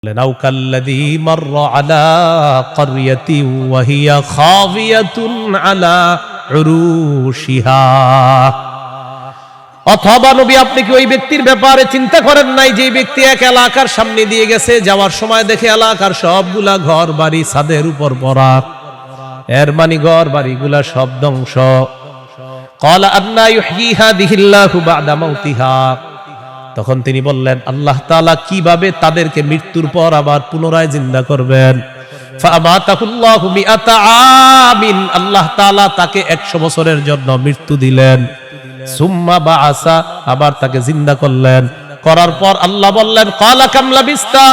أو كالذي مر على قرية وهي خاوية على عروشها অথবা নবী আপনি কি ওই ব্যক্তির ব্যাপারে চিন্তা করেন নাই যে ব্যক্তি এক এলাকার সামনে দিয়ে গেছে, যাওয়ার সময় দেখে এলাকার সবগুলা ঘর বাড়ি ছাদের উপর পড়া, এর মানে ঘর বাড়িগুলা সব ধ্বংস। ক্বালা আন্না ইউহয়ী হাযিহিল্লাহু বা'দা মাউতিহা, তখন তিনি বললেন আল্লাহ তাআলা কিভাবে তাদেরকে মৃত্যুর পর আবার পুনরায় জিন্দা করবেন। ফাআমাতাহুল্লাহু মিআতা আমিন, আল্লাহ তাআলা তাকে 100 বছরের জন্য মৃত্যু দিলেন। সুম্মা বাআসা, আবার তাকে জিন্দা করলেন। করার পর আল্লাহ বললেন ক্বালা কাম লাবিস্তা,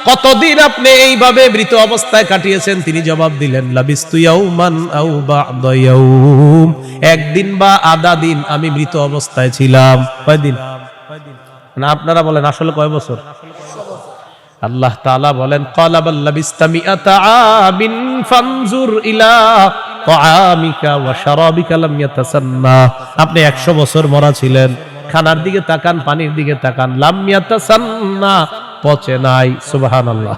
কতদিন আপনি এইভাবে মৃত অবস্থায় কাটিয়েছেন? তিনি জবাব দিলেন লাবিস্তু ইয়াওমান আও বা'দা ইয়াওম, একদিন বা আধা দিন আমি মৃত অবস্থায় ছিলাম। কয়দিন? না আপনারা বলেন আসলে কয় বছর? আল্লাহ তাআলা বলেন ক্বালা বাল লাবিস্তা মিআতা আমিন ফানজুর ইলা তাআমিকা ওয়া শারাবিকা লাম ইয়াতাসান্না, আপনি 100 বছর মরা ছিলেন, খানার দিকে তাকান, পানির দিকে তাকান, লাম ইয়াতাসান্না, পচে নাই। সুবহানাল্লাহ।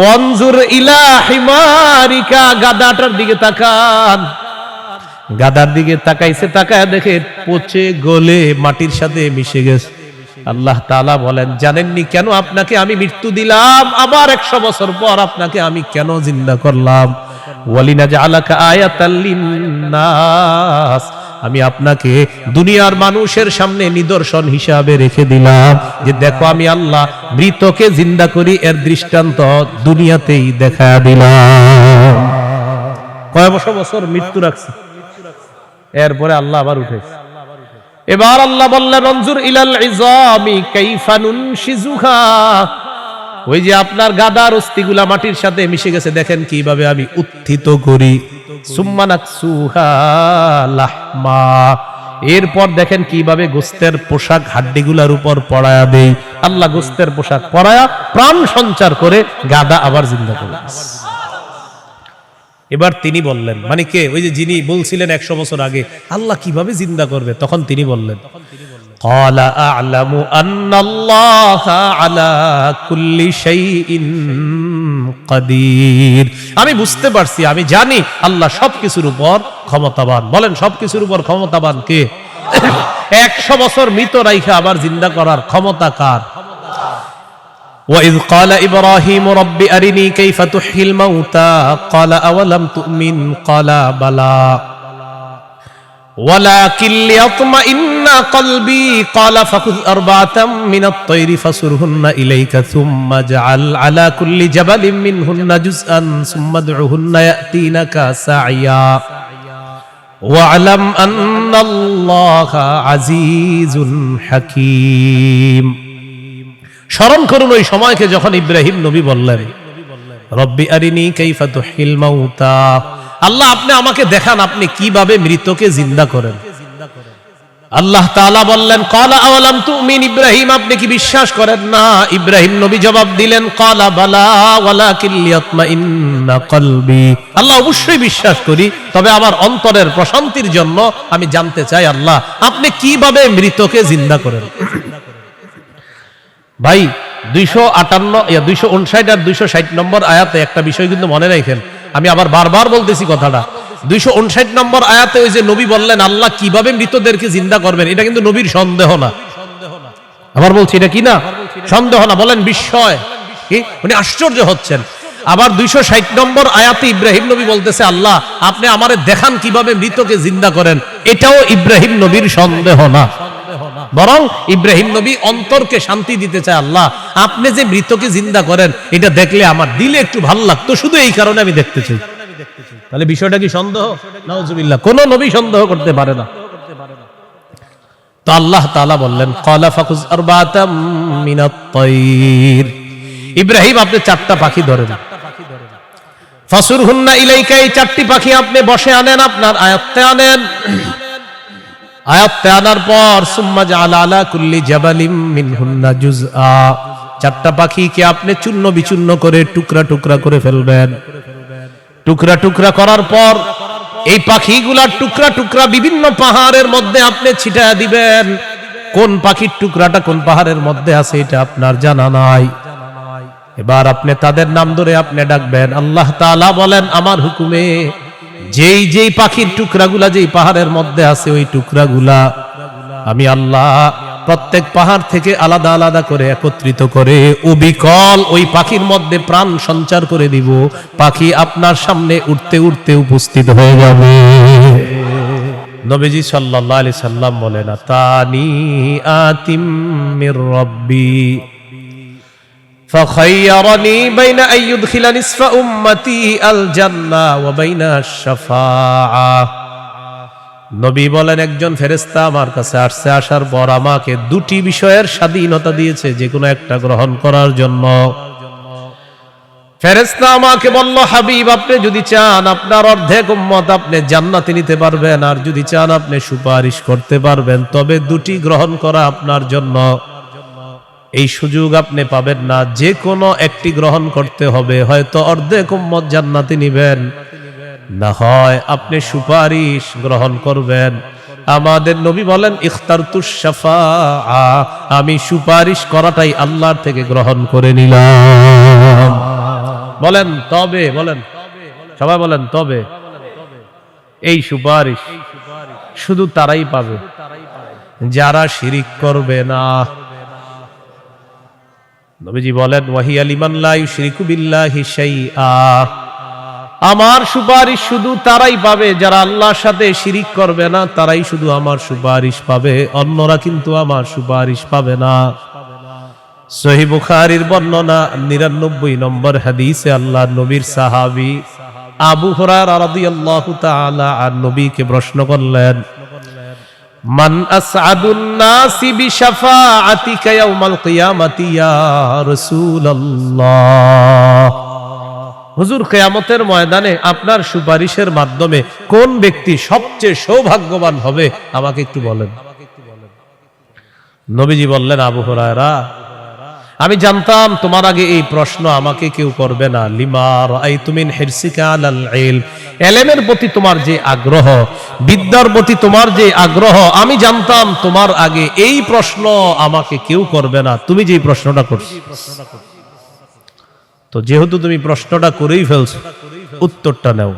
ওয়ানজুর ইলা হিমারিকা, গাদাটার দিকে তাকান, গাদার দিকে তাকাইছে, তাকায় দেখে পচে গলে মাটির সাথে মিশে গেছে। আল্লাহ তাআলা বলেন জানেননি কেন আপনাকে আমি মৃত্যু দিলাম, আবার 100 বছর পর আপনাকে আমি কেন জিন্দা করলাম? ওয়ালিনাজআলাকা আয়াতাল লিন্নাস, আমি আপনাকে দুনিয়ার মানুষের সামনে নিদর্শন হিসাবে রেখে দিলাম যে দেখো আমি আল্লাহ মৃতকে জিন্দা করি, এর দৃষ্টান্ত দুনিয়াতেই দেখায়া দিলাম। কয় বছর মৃত্যু রাখছে, এরপরে আল্লাহ আবার উঠেছে। এবার আল্লাহ বললেন অনজুর ইলাল ইযামি কাইফা নুনশিজুহা, ওই যে আপনার গাদার অস্থিগুলা মাটির সাথে মিশে গেছে, দেখেন কিভাবে আমি উত্থিত করি। সুম্মা নাকসুহা লাহমা, এরপর দেখেন কিভাবে গোস্তের পোশাক হাড্ডিগুলার উপর পরায়া দেই। আল্লাহ গোস্তের পোশাক পরায়া প্রাণ সঞ্চার করে গাদা আবার জিন্দা করে। এবার তিনি বললেন, মানে কে? ওই যে যিনি বলছিলেন 100 বছর আগে আল্লাহ কিভাবে জিন্দা করবে, তখন তিনি বললেন ক্বালা আ'লামু আন্নাল্লাহা আলা কুল্লি শাইইন কাদির, আমি বুঝতে পারছি, আমি জানি আল্লাহ সবকিছুর উপর ক্ষমতাবান। বলেন সবকিছুর উপর ক্ষমতাবান কে? 100 বছর মৃত রাইখা আবার জিন্দা করার ক্ষমতা কার? وَإِذْ قَالَ إِبْرَاهِيمُ رَبِّ أَرِنِي كَيْفَ تُحْيِي الْمَوْتَى قَالَ أَوَلَمْ تُؤْمِنْ قَالَ بَلَى وَلَكِنْ لِيَطْمَئِنَّ قَلْبِي قَالَ فَخُذْ أَرْبَعَةً مِنَ الطَّيْرِ فَصُرْهُنَّ إِلَيْكَ ثُمَّ اجْعَلْ عَلَى كُلِّ جَبَلٍ مِنْهُنَّ جُزْءًا ثُمَّ ادْعُهُنَّ يَأْتِينَكَ سَعْيًا وَاعْلَمْ أَنَّ اللَّهَ عَزِيزٌ حَكِيمٌ। স্মরণ করুন ওই সময়কে যখন ইব্রাহিম নবী বললেন রব্বি আরিনি কাইফা তুহিল মাউতা, আল্লাহ আপনি আমাকে দেখান আপনি কিভাবে মৃতকে জিন্দা করেন। আল্লাহ তাআলা বললেন ক্বালা আওয়ালাম তুমিন, ইব্রাহিম আপনি কি বিশ্বাস করেন না? ইব্রাহিম নবী জবাব দিলেন ক্বালা বালা ওয়ালাকিন লিয়াতমাইন্না কলবি, আল্লাহ অবশ্যই বিশ্বাস করি, তবে আমার অন্তরের প্রশান্তির জন্য আমি জানতে চাই আল্লাহ আপনি কিভাবে মৃতকে জিন্দা করেন। ভাই 259 আর 260 নম্বর আয়াতে একটা বিষয় কিন্তু মনে রাখেন, আমি আবার বারবার বলতেছি কথাটা। 259 নম্বর আয়াতে ওই যে নবী বললেন আল্লাহ কিভাবে মৃতদেরকে জিন্দা করবেন, এটা কিন্তু নবীর সন্দেহ না। আবার বলছি এটা কি না? সন্দেহ না, বলেন বিস্ময়, কি উনি আশ্চর্য হচ্ছেন। আবার 260 নম্বর আয়াতে ইব্রাহিম নবী বলতেছে আল্লাহ আপনি আমারে দেখান কিভাবে মৃতকে জিন্দা করেন, এটাও ইব্রাহিম নবীর সন্দেহ না, বরং ইব্রাহিম নবী অন্তরকে শান্তি দিতে চায় আল্লাহ আপনি যে মৃতকে জিন্দা করেন এটা দেখলে আমার দিলে একটু ভালো লাগতো, শুধু এই কারণে আমি দেখতে চাই। তাহলে বিষয়টা কি সন্দেহ? নাউজুবিল্লাহ, কোন নবী সন্দেহ করতে পারে না। তো আল্লাহ তাআলা বললেন ক্বালা ফাকুজ আরবাতাম মিনাত তায়র, ইব্রাহিম আপনি 4টা পাখি ধরেন, ফাসুরহুন্না ইলাইকা, এই 4টি পাখি আপনি বসে আনেন, আপনার আয়ত্তে আনেন। আয়াতে আনার পর সুম্মা জাআলা আলা কুল্লি জাবালিম মিনহুন্না জুজআ, 4টা পাখিকে আপনি চূর্ণ বিচূর্ণ করে টুকরা টুকরা করে ফেলবেন। টুকরা টুকরা করার পর এই পাখিগুলার টুকরা টুকরা বিভিন্ন পাহাড়ের মধ্যে আপনি ছিটায়া দিবেন। কোন পাখির টুকরাটা কোন পাহাড়ের মধ্যে আছে এটা আপনার জানা নাই। এবার আপনি তাদের নাম ধরে আপনি ডাকবেন। আল্লাহ তাআলা বলেন আমার হুকুমে যেই যেই পাখির টুকরাগুলা যেই পাহাড়ের মধ্যে আছে ওই টুকরাগুলা আমি আল্লাহ প্রত্যেক পাহাড় থেকে আলাদা আলাদা করে একত্রিত করে অবিকল ওই পাখির মধ্যে প্রাণ সঞ্চার করে দিব। পাখি আপনার সামনে উঠতে উঠতে উপস্থিত হয়ে যাবে। নবীজি সাল্লাল্লাহু আলাইহি সাল্লাম বলেন আতানি আতিম মির রাব্বি فخيرني بين أن يدخل نصف أمتي الجنة وبين الشفاعة। নবী বলেন একজন ফেরেশতা আমার কাছে আসছে, আসার পর আমাকে দুটি বিষয়ের স্বাধীনতা দিয়েছে যে কোনো একটা গ্রহণ করার জন্য। ফেরেশতা আমাকে বলল হাবিব আপনি যদি চান আপনার অর্ধেক উম্মত আপনি জান্নাতে নিতে পারবেন, আর যদি চান আপনি সুপারিশ করতে পারবেন, তবে দুটি গ্রহণ করা আপনার জন্য। এই সুযোগ আপনি পাবেন না, যে কোনো একটি গ্রহণ করতে হবে। হয়তো অর্ধেক উম্মত জান্নাতে নিবেন, না হয় আপনি সুপারিশ গ্রহণ করবেন। আমাদের নবী বলেন ইখতারতুশ শাফাআ, আমি সুপারিশ করাটাই আল্লাহর থেকে গ্রহণ করে নিলাম। বলেন তবে, বলেন সবাই বলেন তবে। এই সুপারিশ শুধু তারাই পাবে যারা শিরিক করবে না। নবীজি বলেন ওয়াহিয়া লিমান লা ইউশরিকু বিল্লাহি শাইআ, আমার সুপারিশ শুধু তারাই পাবে যারা আল্লাহর সাথে শিরিক করবে না, তারাই শুধু আমার সুপারিশ পাবে, অন্যরা কিন্তু আমার সুপারিশ পাবে না। সহিহ বুখারীর বর্ণনা 99 নম্বর হাদিসে আল্লাহর নবীর সাহাবী আবু হুরায়রা রাদিয়াল্লাহু তাআলা আর নবীকে প্রশ্ন করলেন মান আসআদুন নাসি বিশাফাআতিকা ইয়াউমাল কিয়ামাতি ইয়া রাসূলুল্লাহ। হুজুর কিয়ামতের ময়দানে আপনার সুপারিশের মাধ্যমে কোন ব্যক্তি সবচেয়ে সৌভাগ্যবান হবে আমাকে একটু বলেন। নবীজি বললেন আবু হুরায়রা আমি জানতাম তোমার আগে এই প্রশ্ন আমাকে কেউ করবে না। লিমা রাআইতু মিন হিরসিকা আলাল ইলম, ইলমের প্রতি তোমার যে আগ্রহ, বিদ্যার প্রতি তোমার যে আগ্রহ, আমি জানতাম তোমার আগে এই প্রশ্ন আমাকে কেউ করবে না, তুমি যে প্রশ্নটা করছো। তো যেহেতু তুমি প্রশ্নটা করেই ফেলছো, উত্তরটা নাও।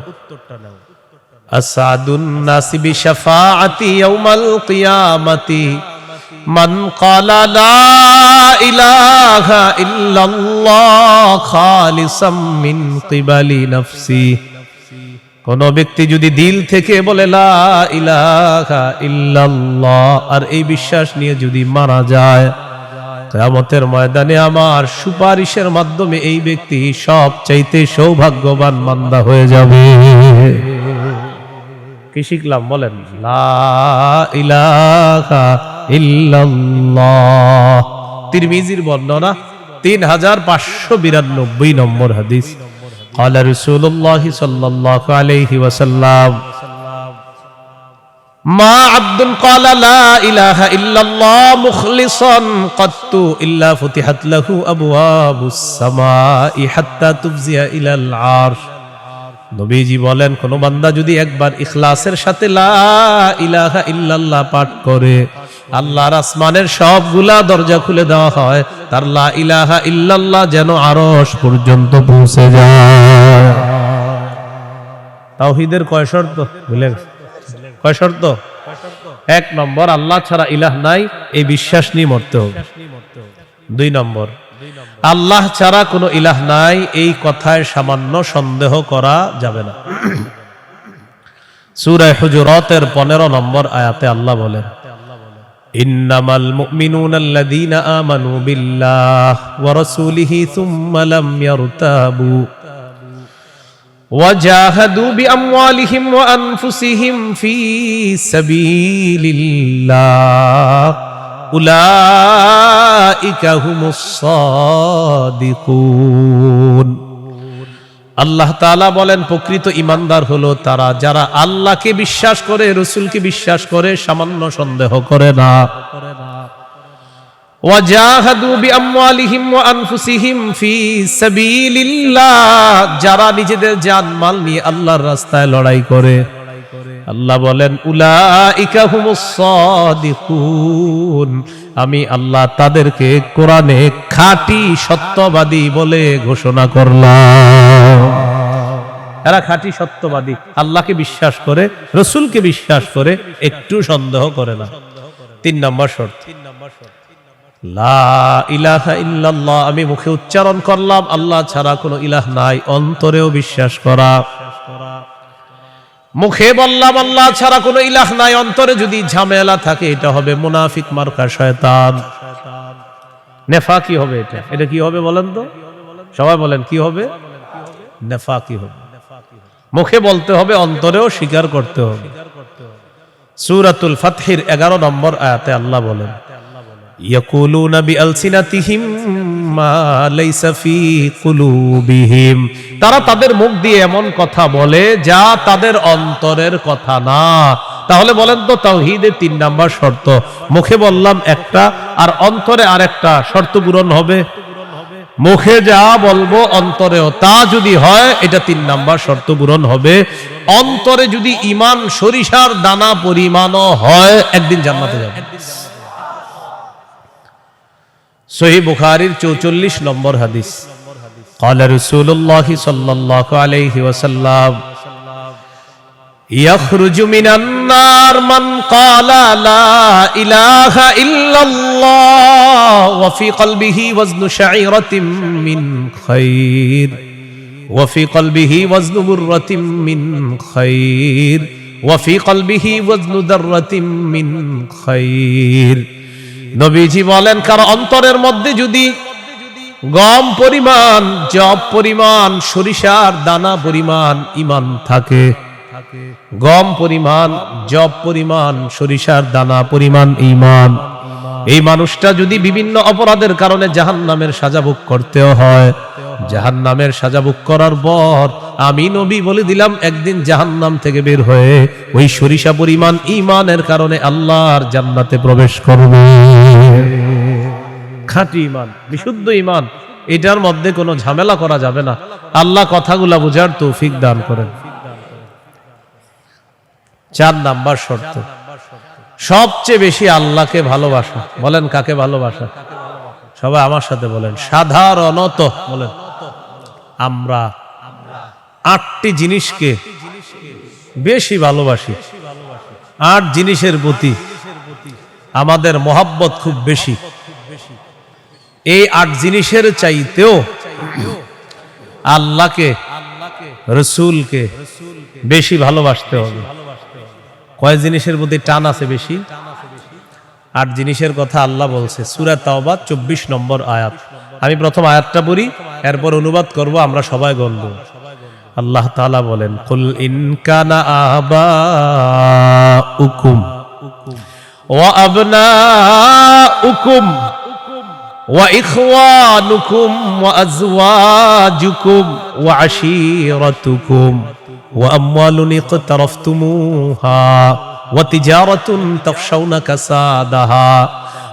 আসাদুন নাসি বিশাফাআতি ইয়াউমাল কিয়ামাতি মান ক্বালা লা ইলাহা ইল্লাল্লাহ খালিসাম মিন কিবালি নাফসি। কোন ব্যক্তি যদি দিল থেকে বলে লা ইলাহা ইল্লাল্লাহ আর এই বিশ্বাস নিয়ে যদি মারা যায়, কিয়ামতের ময়দানে আমার সুপারিশের মাধ্যমে এই ব্যক্তি সবচাইতে সৌভাগ্যবান বান্দা হয়ে যাবে। কি শিখলাম বলেন? লা ইলাহা ইল্লাল্লাহ। তিরমিজির বর্ণনা 3592 নম্বর হাদিস। ক্বালা রাসূলুল্লাহ সাল্লাল্লাহু আলাইহি ওয়াসাল্লাম মা আবদুন ক্বালা লা ইলাহা ইল্লাল্লাহ মুখলিসান কাত্তু ইল্লা ফুতিহাত লাহু আবওয়াবুস সামাই হাত্তা তুফজিয়া ইলাল আরশ। নবীজি বলেন কোন বান্দা যদি একবার ইখলাসের সাথে লা ইলাহা ইল্লাল্লাহ পাঠ করে, আল্লাহর আসমানের সবগুলা দরজা খুলে দেওয়া হয়, তার লা ইলাহা ইল্লাল্লাহ যেন আরশ পর্যন্ত পৌঁছে যায়। তাওহীদের কয় শর্ত বুঝলেন? কয় শর্ত? 1 নম্বর আল্লাহ ছাড়া ইলাহ নাই, এই বিশ্বাস নিয়ে মরতে হবে। 2 নম্বর আল্লাহ ছাড়া কোনো ইলাহ নাই, এই কথায় সামান্য সন্দেহ করা যাবে না। সূরা হুজুরাতের 15 নম্বর আয়াতে আল্লাহ বলেন ইন্নামাল মুমিনুনা আল্লাযীনা আমানু বিল্লাহি ওয়া রাসূলিহি সুম্মা লাম ইয়ারতাবু ওয়া জাহাদু বিআমওয়ালিহিম ওয়া আনফুসিহিম ফী সাবিলিল্লাহ উলাইকা হুমুস সাদিকুন। আল্লাহ তাআলা বলেন প্রকৃত ঈমানদার হলো তারা যারা আল্লাহকে বিশ্বাস করে, রাসূলকে বিশ্বাস করে, সামান্য সন্দেহ করে না। ওয়া জাহাদু বিআমওয়ালিহিম ওয়া আনফুসিহিম ফী সাবিলিল্লাহ, যারা নিজেদের জান মাল নিয়ে আল্লাহর রাস্তায় লড়াই করে। আল্লাহ বলেন উলাইকা হুমুস সাদিকুন, আমি আল্লাহ তাদেরকে কোরআনে খাঁটি সত্যবাদী বলে ঘোষণা করলাম। এরা খাঁটি সত্যবাদী, আল্লাহকে বিশ্বাস করে, রসুলকে বিশ্বাস করে, একটু সন্দেহ করে না। 3 নম্বর শর্ত, লা ইলাহা ইল্লাল্লাহ, আমি মুখে উচ্চারণ করলাম আল্লাহ ছাড়া কোনো ইলাহ নাই, অন্তরেও বিশ্বাস করা। মুখে বললাম আল্লাহ ছাড়া কোনো ইলাহ নাই, অন্তরে যদি ঝামেলা থাকে এটা হবে মুনাফিক মার্কা শয়তান, নেফাকি হবে। এটা কি হবে বলেন তো, সবাই বলেন কি হবে? নেফাকি হবে। মুখে বলতে হবে, অন্তরেও স্বীকার করতে হবে। সূরাতুল ফাতহির 11 নম্বর আয়াতে আল্লাহ বলেন ইয়াকুলুনা বিআলসিনাতিহিম মা লাইসা ফি কুলুবিহিম, তারা তাদের মুখ দিয়ে এমন কথা বলে যা তাদের অন্তরের কথা না। তাহলে বলেন তো তাওহীদের 3 নাম্বার শর্ত, মুখে বললাম একটা আর অন্তরে আরেকটা, শর্ত পূরণ হবে? মুখে যা বলবো অন্তরেও তা যদি হয়, এটা 3 নাম্বার শর্ত পূরণ হবে। অন্তরে যদি ঈমান সরিষার দানা পরিমাণও হয়, একদিন জান্নাতে যাবে। সহিহ বুখারীর 44 নম্বর হাদিস, قال رسول الله صلى الله عليه وسلم يخرج من النار من قال لا إله إلا الله وفي قلبه وزن شعيرة من خير وفي قلبه وزن برة من خير وفي قلبه وزن ذرة من خير। নবীজি বলেন, কার অন্তরের মধ্যে যদি গম পরিমাণ, জব পরিমাণ, সরিষার দানা পরিমাণ ঈমান থাকে, গম পরিমাণ, জব পরিমাণ, সরিষার দানা পরিমাণ ঈমান, এই মানুষটা যদি বিভিন্ন অপরাধের কারণে জাহান্নামের সাজা ভোগ করতেও হয়, জাহান্নামের সাজা ভোগ করার পর আমি নবী বলে দিলাম একদিন জাহান্নাম থেকে বের হয়ে ওই সরিষা পরিমাণ ঈমানের কারণে আল্লাহর জান্নাতে প্রবেশ করবে। খাঁটি ঈমান, বিশুদ্ধ ঈমান, এটার মধ্যে কোনো ঝামেলা করা যাবে না। আল্লাহ কথাগুলা বুঝার তৌফিক দান করেন। 4 নাম্বার শর্ত, সবচেয়ে বেশি আল্লাহকে ভালোবাসা। বলেন কাকে ভালোবাসা? সবাই আমার সাথে বলেন সাধারণত। বলেন আমরা 8টি জিনিসকে বেশি ভালোবাসি। 8 জিনিসের প্রতি আমাদের মহব্বত খুব বেশি। এই 8 জিনিসের চাইতেও আল্লাহকে, রসুলকে বেশি ভালোবাসতে হবে। কয় জিনিসের প্রতি টান আছে বেশি? 8 জিনিসের কথা আল্লাহ বলছে সূরা তাওবা 24 নম্বর আয়াত। আমি প্রথম আয়াতটা পড়ি, এরপর অনুবাদ করব, আমরা সবাই বলব। আল্লাহ তাআলা বলেন, কুল ইন কানা আবাউকুম ওয়া আবনাউকুম ওয়া ইখওয়ানুকুম ওয়া আজওয়াজুকুম ওয়া আশীরাতুকুম ওয়া আমওয়ালুন ইকতারাফতুমুহা ওয়া তিজারাতুন তাখশাউনা কাসাদাহা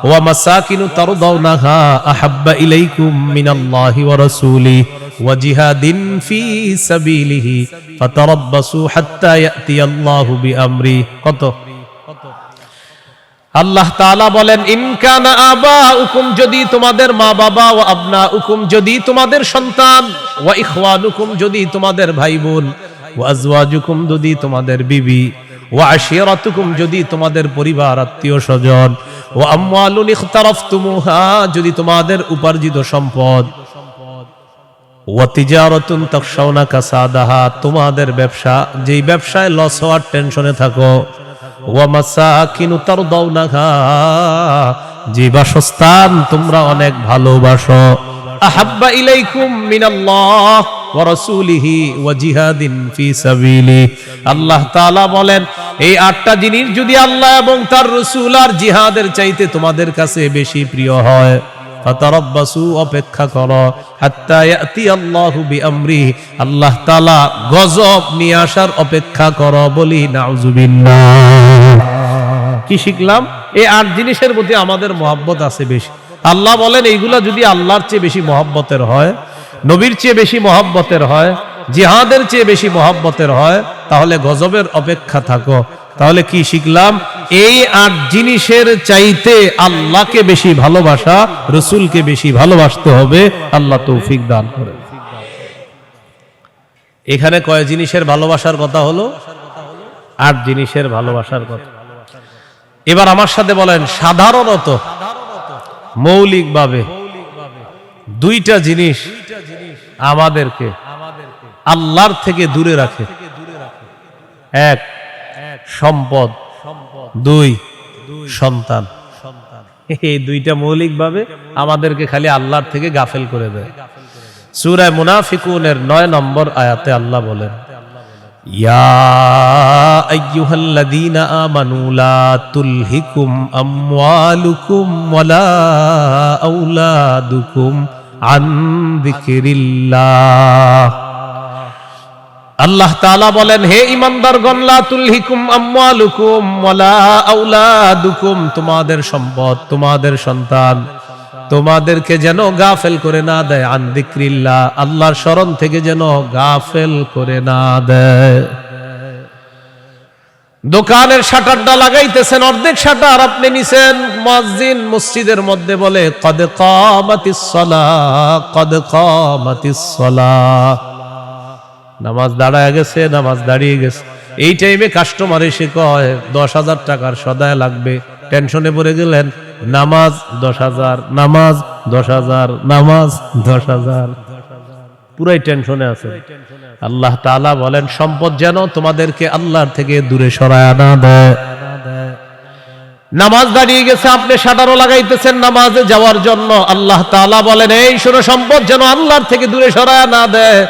ওয়া মাসাকিনু তারদাউনাহা আহাব্বা ইলাইকুম মিনাল্লাহি ওয়া রাসূলিহি ওয়া জিহাদিন ফি সাবিলিহি ফাতারাব্বাসু হাত্তা ইয়াতিয়াল্লাহু বিআমরি। কত? আল্লাহ তাআলা বলেন, ইন কানা আবাউকুম, যদি তোমাদের মা বাবা, ওয়া আবনাউকুম, যদি তোমাদের সন্তান, ওয়া ইখওয়ানুকুম, যদি তোমাদের ভাই বোন, ওয়া আজওয়াজুকুম, যদি তোমাদের বিবি, ওয়া আশীরাতুকুম, যদি তোমাদের পরিবার আত্মীয় স্বজন, ওয়া আমওয়ালুন ইখতারাফতুমুহা, যদি তোমাদের উপার্জিত সম্পদ, ওয়া তিজারাতুন তাখশাউনা কাসাদাহা, তোমাদের ব্যবসা, যেই ব্যবসায় লস হওয়ার টেনশনে থাকো, ওয়া মাসাকিনু তারদাউনাহা, যে বাসস্থান তোমরা অনেক ভালোবাসো, আহাব্বা ইলাইকুম মিনাল্লাহ ওয়া রাসূলিহি ওয়া জিহাদিন ফি সাবিলিহি। আল্লাহ তাআলা বলেন, এই 8টা জিনিস যদি আল্লাহ এবং তার রাসূল আর জিহাদের চাইতে তোমাদের কাছে বেশি প্রিয় হয়, ফাতারাব্বাসু, অপেক্ষা করো, হাত্তা ইয়াতিয়াল্লাহু বিআমরিহি, আল্লাহ তাআলা গজব নিয়ে আসার অপেক্ষা করো। বলি নাউযুবিল্লাহ। কি শিখলাম? এই 8 জিনিসের প্রতি আমাদের মহব্বত আছে বেশি। আল্লাহ বলেন এইগুলা যদি আল্লাহর চেয়ে বেশি মহব্বতের হয়, নবীর চেয়ে বেশি মহব্বতের হয়, জিহাদের চেয়ে বেশি মহব্বতের হয়, তাহলে গজবের অপেক্ষা থাকো। তাহলে কি শিখলাম? এই 8 জিনিসের চাইতে আল্লাহকে বেশি ভালোবাসা, রসুলকে বেশি ভালোবাসতে হবে। আল্লাহ তৌফিক দান করেন। এখানে কয় জিনিসের ভালোবাসার কথা হলো? 8 জিনিসের ভালোবাসার কথা। এবার আমার সাথে বলেন, সাধারণত মৌলিকভাবে 2টা জিনিস আমাদেরকে আল্লাহর থেকে দূরে রাখে। 1 সম্পদ, 2 সন্তান। এই 2টা মৌলিকভাবে আমাদেরকে খালি আল্লাহর থেকে গাফেল করে দেয়। সূরা মুনাফিকুনের 9 নম্বর আয়াতে আল্লাহ বলেন, ইয়া আইয়ুহাল্লাযীনা আমানু লা তুলহিকুম আমওয়ালুকুম ওয়ালা আওলাদুকুম আন যিকরিল্লাহ। আল্লাহ তাআলা বলেন, হে ঈমানদারগণ, লা তুলহিকুম আমওয়ালুকুম ওয়ালা আওলাদুকুম, তোমাদের সম্পদ, তোমাদের সন্তান তোমাদেরকে যেন গাফেল করে না দেয়, আন যিকরিল্লাহ, আল্লাহর স্মরণ থেকে যেন গাফেল করে না দেয়। দোকানের শাটারটা লাগাইতেছেন, অর্ধেক শাটার আপনি নিছেন, মুয়াজ্জিন মসজিদের মধ্যে বলে কদ কামাতিস সালাহ, কদ কামাতিস সালাহ, নামাজ দাঁড়ায় গেছে, নামাজ দাঁড়িয়ে গেছে। এই টাইমে কাস্টমার এসে কয় 10,000 টাকার সদায় লাগবে। টেনশনে পড়ে গেলেন, নামাজ 10,000, নামাজ 10,000, নামাজ 10,000, পুরাই টেনশনে আছে। আল্লাহ তাআলা বলেন, সম্পদ যেন তোমাদেরকে আল্লাহর থেকে দূরে সরায় না দেয়। নামাজ দাঁড়িয়ে গেছে, আপনি শাটারও লাগাইতেছেন নামাজে যাওয়ার জন্য। আল্লাহ তাআলা বলেন, এই শোনো, সম্পদ যেন আল্লাহর থেকে দূরে সরায় না দেয়।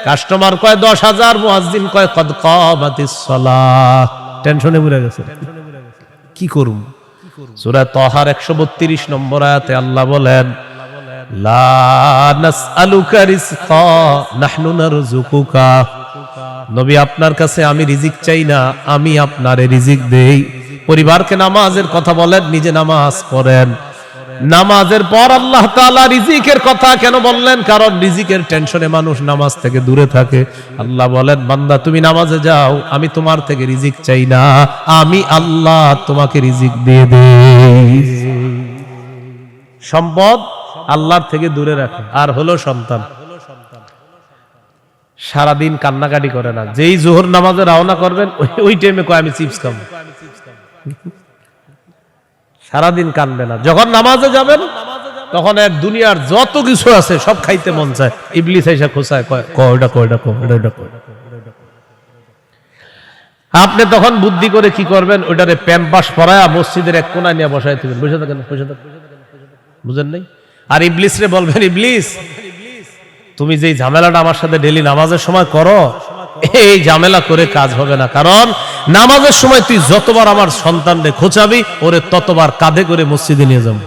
কাস্টমার কয় 10,000, মুয়াজ্জিন কয় কদ কামাতিস সালাহ। টেনশনে পড়ে গেছে, কি করব? সূরা তাহার 132 নম্বর আয়াতে আল্লাহ বলেন, লা নাসআলুকা রিজকা নাহনু নারযুকুকা, নবী আপনার কাছে আমি রিজিক চাই না, আমি আপনারে রিজিক দেই। পরিবারকে নামাজের কথা বলেন, নিজে নামাজ পড়েন। নামাজের পর আল্লাহ তাআলা রিজিকের কথা কেন বললেন? কারণ রিজিকের টেনশনে মানুষ নামাজ থেকে দূরে থাকে। আল্লাহ বলেন, বান্দা তুমি নামাজে যাও, আমি তোমার থেকে রিজিক চাই না, আমি আল্লাহ তোমাকে রিজিক দিয়ে দেই। সম্পদ আল্লাহর থেকে দূরে রাখে। আর হলো সন্তান, সারাদিন কান্নাকাটি করে না, যেই জোহর নামাজে রওনা করবেন ওই টাইমে কয় আমি চিপস খাবো। সারাদিন কানবে না। যখন নামাজে যাবেন তখন এক দুনিয়ার যত কিছু আছে সব খাইতে মন চায়। ইবলিস এসে খোঁচায়, আপনি তখন বুদ্ধি করে কি করবেন? ওইটারে প্যাম্পাস পরায়া মসজিদের এক কোনায় নিয়ে বসাই দিবেন। বসে থাকেন, বসে থাকেন, বুঝেন নাই? আর ইবলিস রে বলবেন, ইবলিস তুমি যেই ঝামেলাটা আমার সাথে ডেলি নামাজের সময় করো, এই ঝামেলা করে কাজ হবে না। কারণ নামাজের সময় তুই যতবার আমার সন্তানরে খোঁচাবি, ওরে ততবার কাঁধে করে মসজিদে নিয়ে যাবো।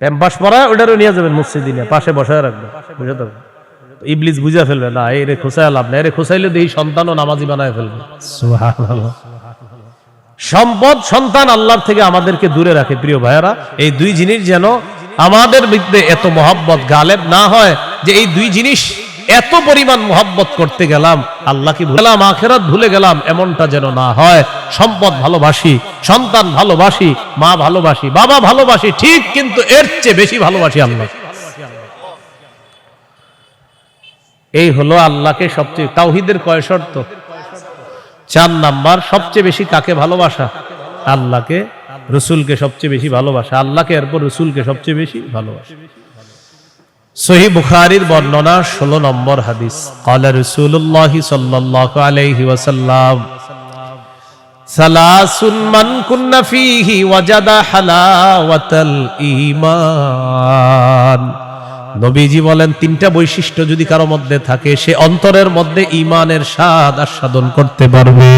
প্যাম্পাস পরায় ওটারও নিয়ে যাবেন মসজিদে, নিয়ে পাশে বসায় রাখবেন। বুঝে থাকবেন, ইবলিস বুঝা ফেলবে না, এরে খোঁচায় লাভ না, এরে খোঁচাইলে এই সন্তানও নামাজি বানায় ফেলবে। সুবহানাল্লাহ। সম্পদ, সন্তান আল্লাহর থেকে আমাদেরকে দূরে রাখে। প্রিয় ভাইয়েরা, এই 2 জিনিস যেন আমাদের মধ্যে এত মহব্বত গালেব না হয় যে এই 2 জিনিস এত পরিমাণ মহব্বত করতে গেলাম, আল্লাহকে ভুলে গেলাম, আখিরাত ভুলে গেলাম, এমনটা যেন না হয়। সম্পদ ভালোবাসি, সন্তান ভালোবাসি, মা ভালোবাসি, বাবা ভালোবাসি, ঠিক, কিন্তু এর চেয়ে বেশি ভালোবাসি আল্লাহ। এই হলো আল্লাহকে সবচেয়ে। তাওহীদের কয় শর্ত? 4 নাম্বার। সবচেয়ে বেশি কাকে ভালোবাসা? আল্লাহকে, রসুলকে সবচেয়ে বেশি ভালোবাসা, আল্লাহকে, এরপর রসুলকে সবচেয়ে বেশি ভালোবাসা। সহিহ বুখারীর বর্ণনা 16 নম্বর হাদিস। ক্বালা রাসূলুল্লাহ সাল্লাল্লাহু আলাইহি ওয়াসাল্লাম, সালাসুন মান কুন্না ফীহি ওয়াজাদা হালাওয়াতাল ঈমান। নবীজি বলেন, 3টা বৈশিষ্ট্য যদি কারো মধ্যে থাকে, সে অন্তরের মধ্যে ঈমানের স্বাদ আস্বাদন করতে পারবে।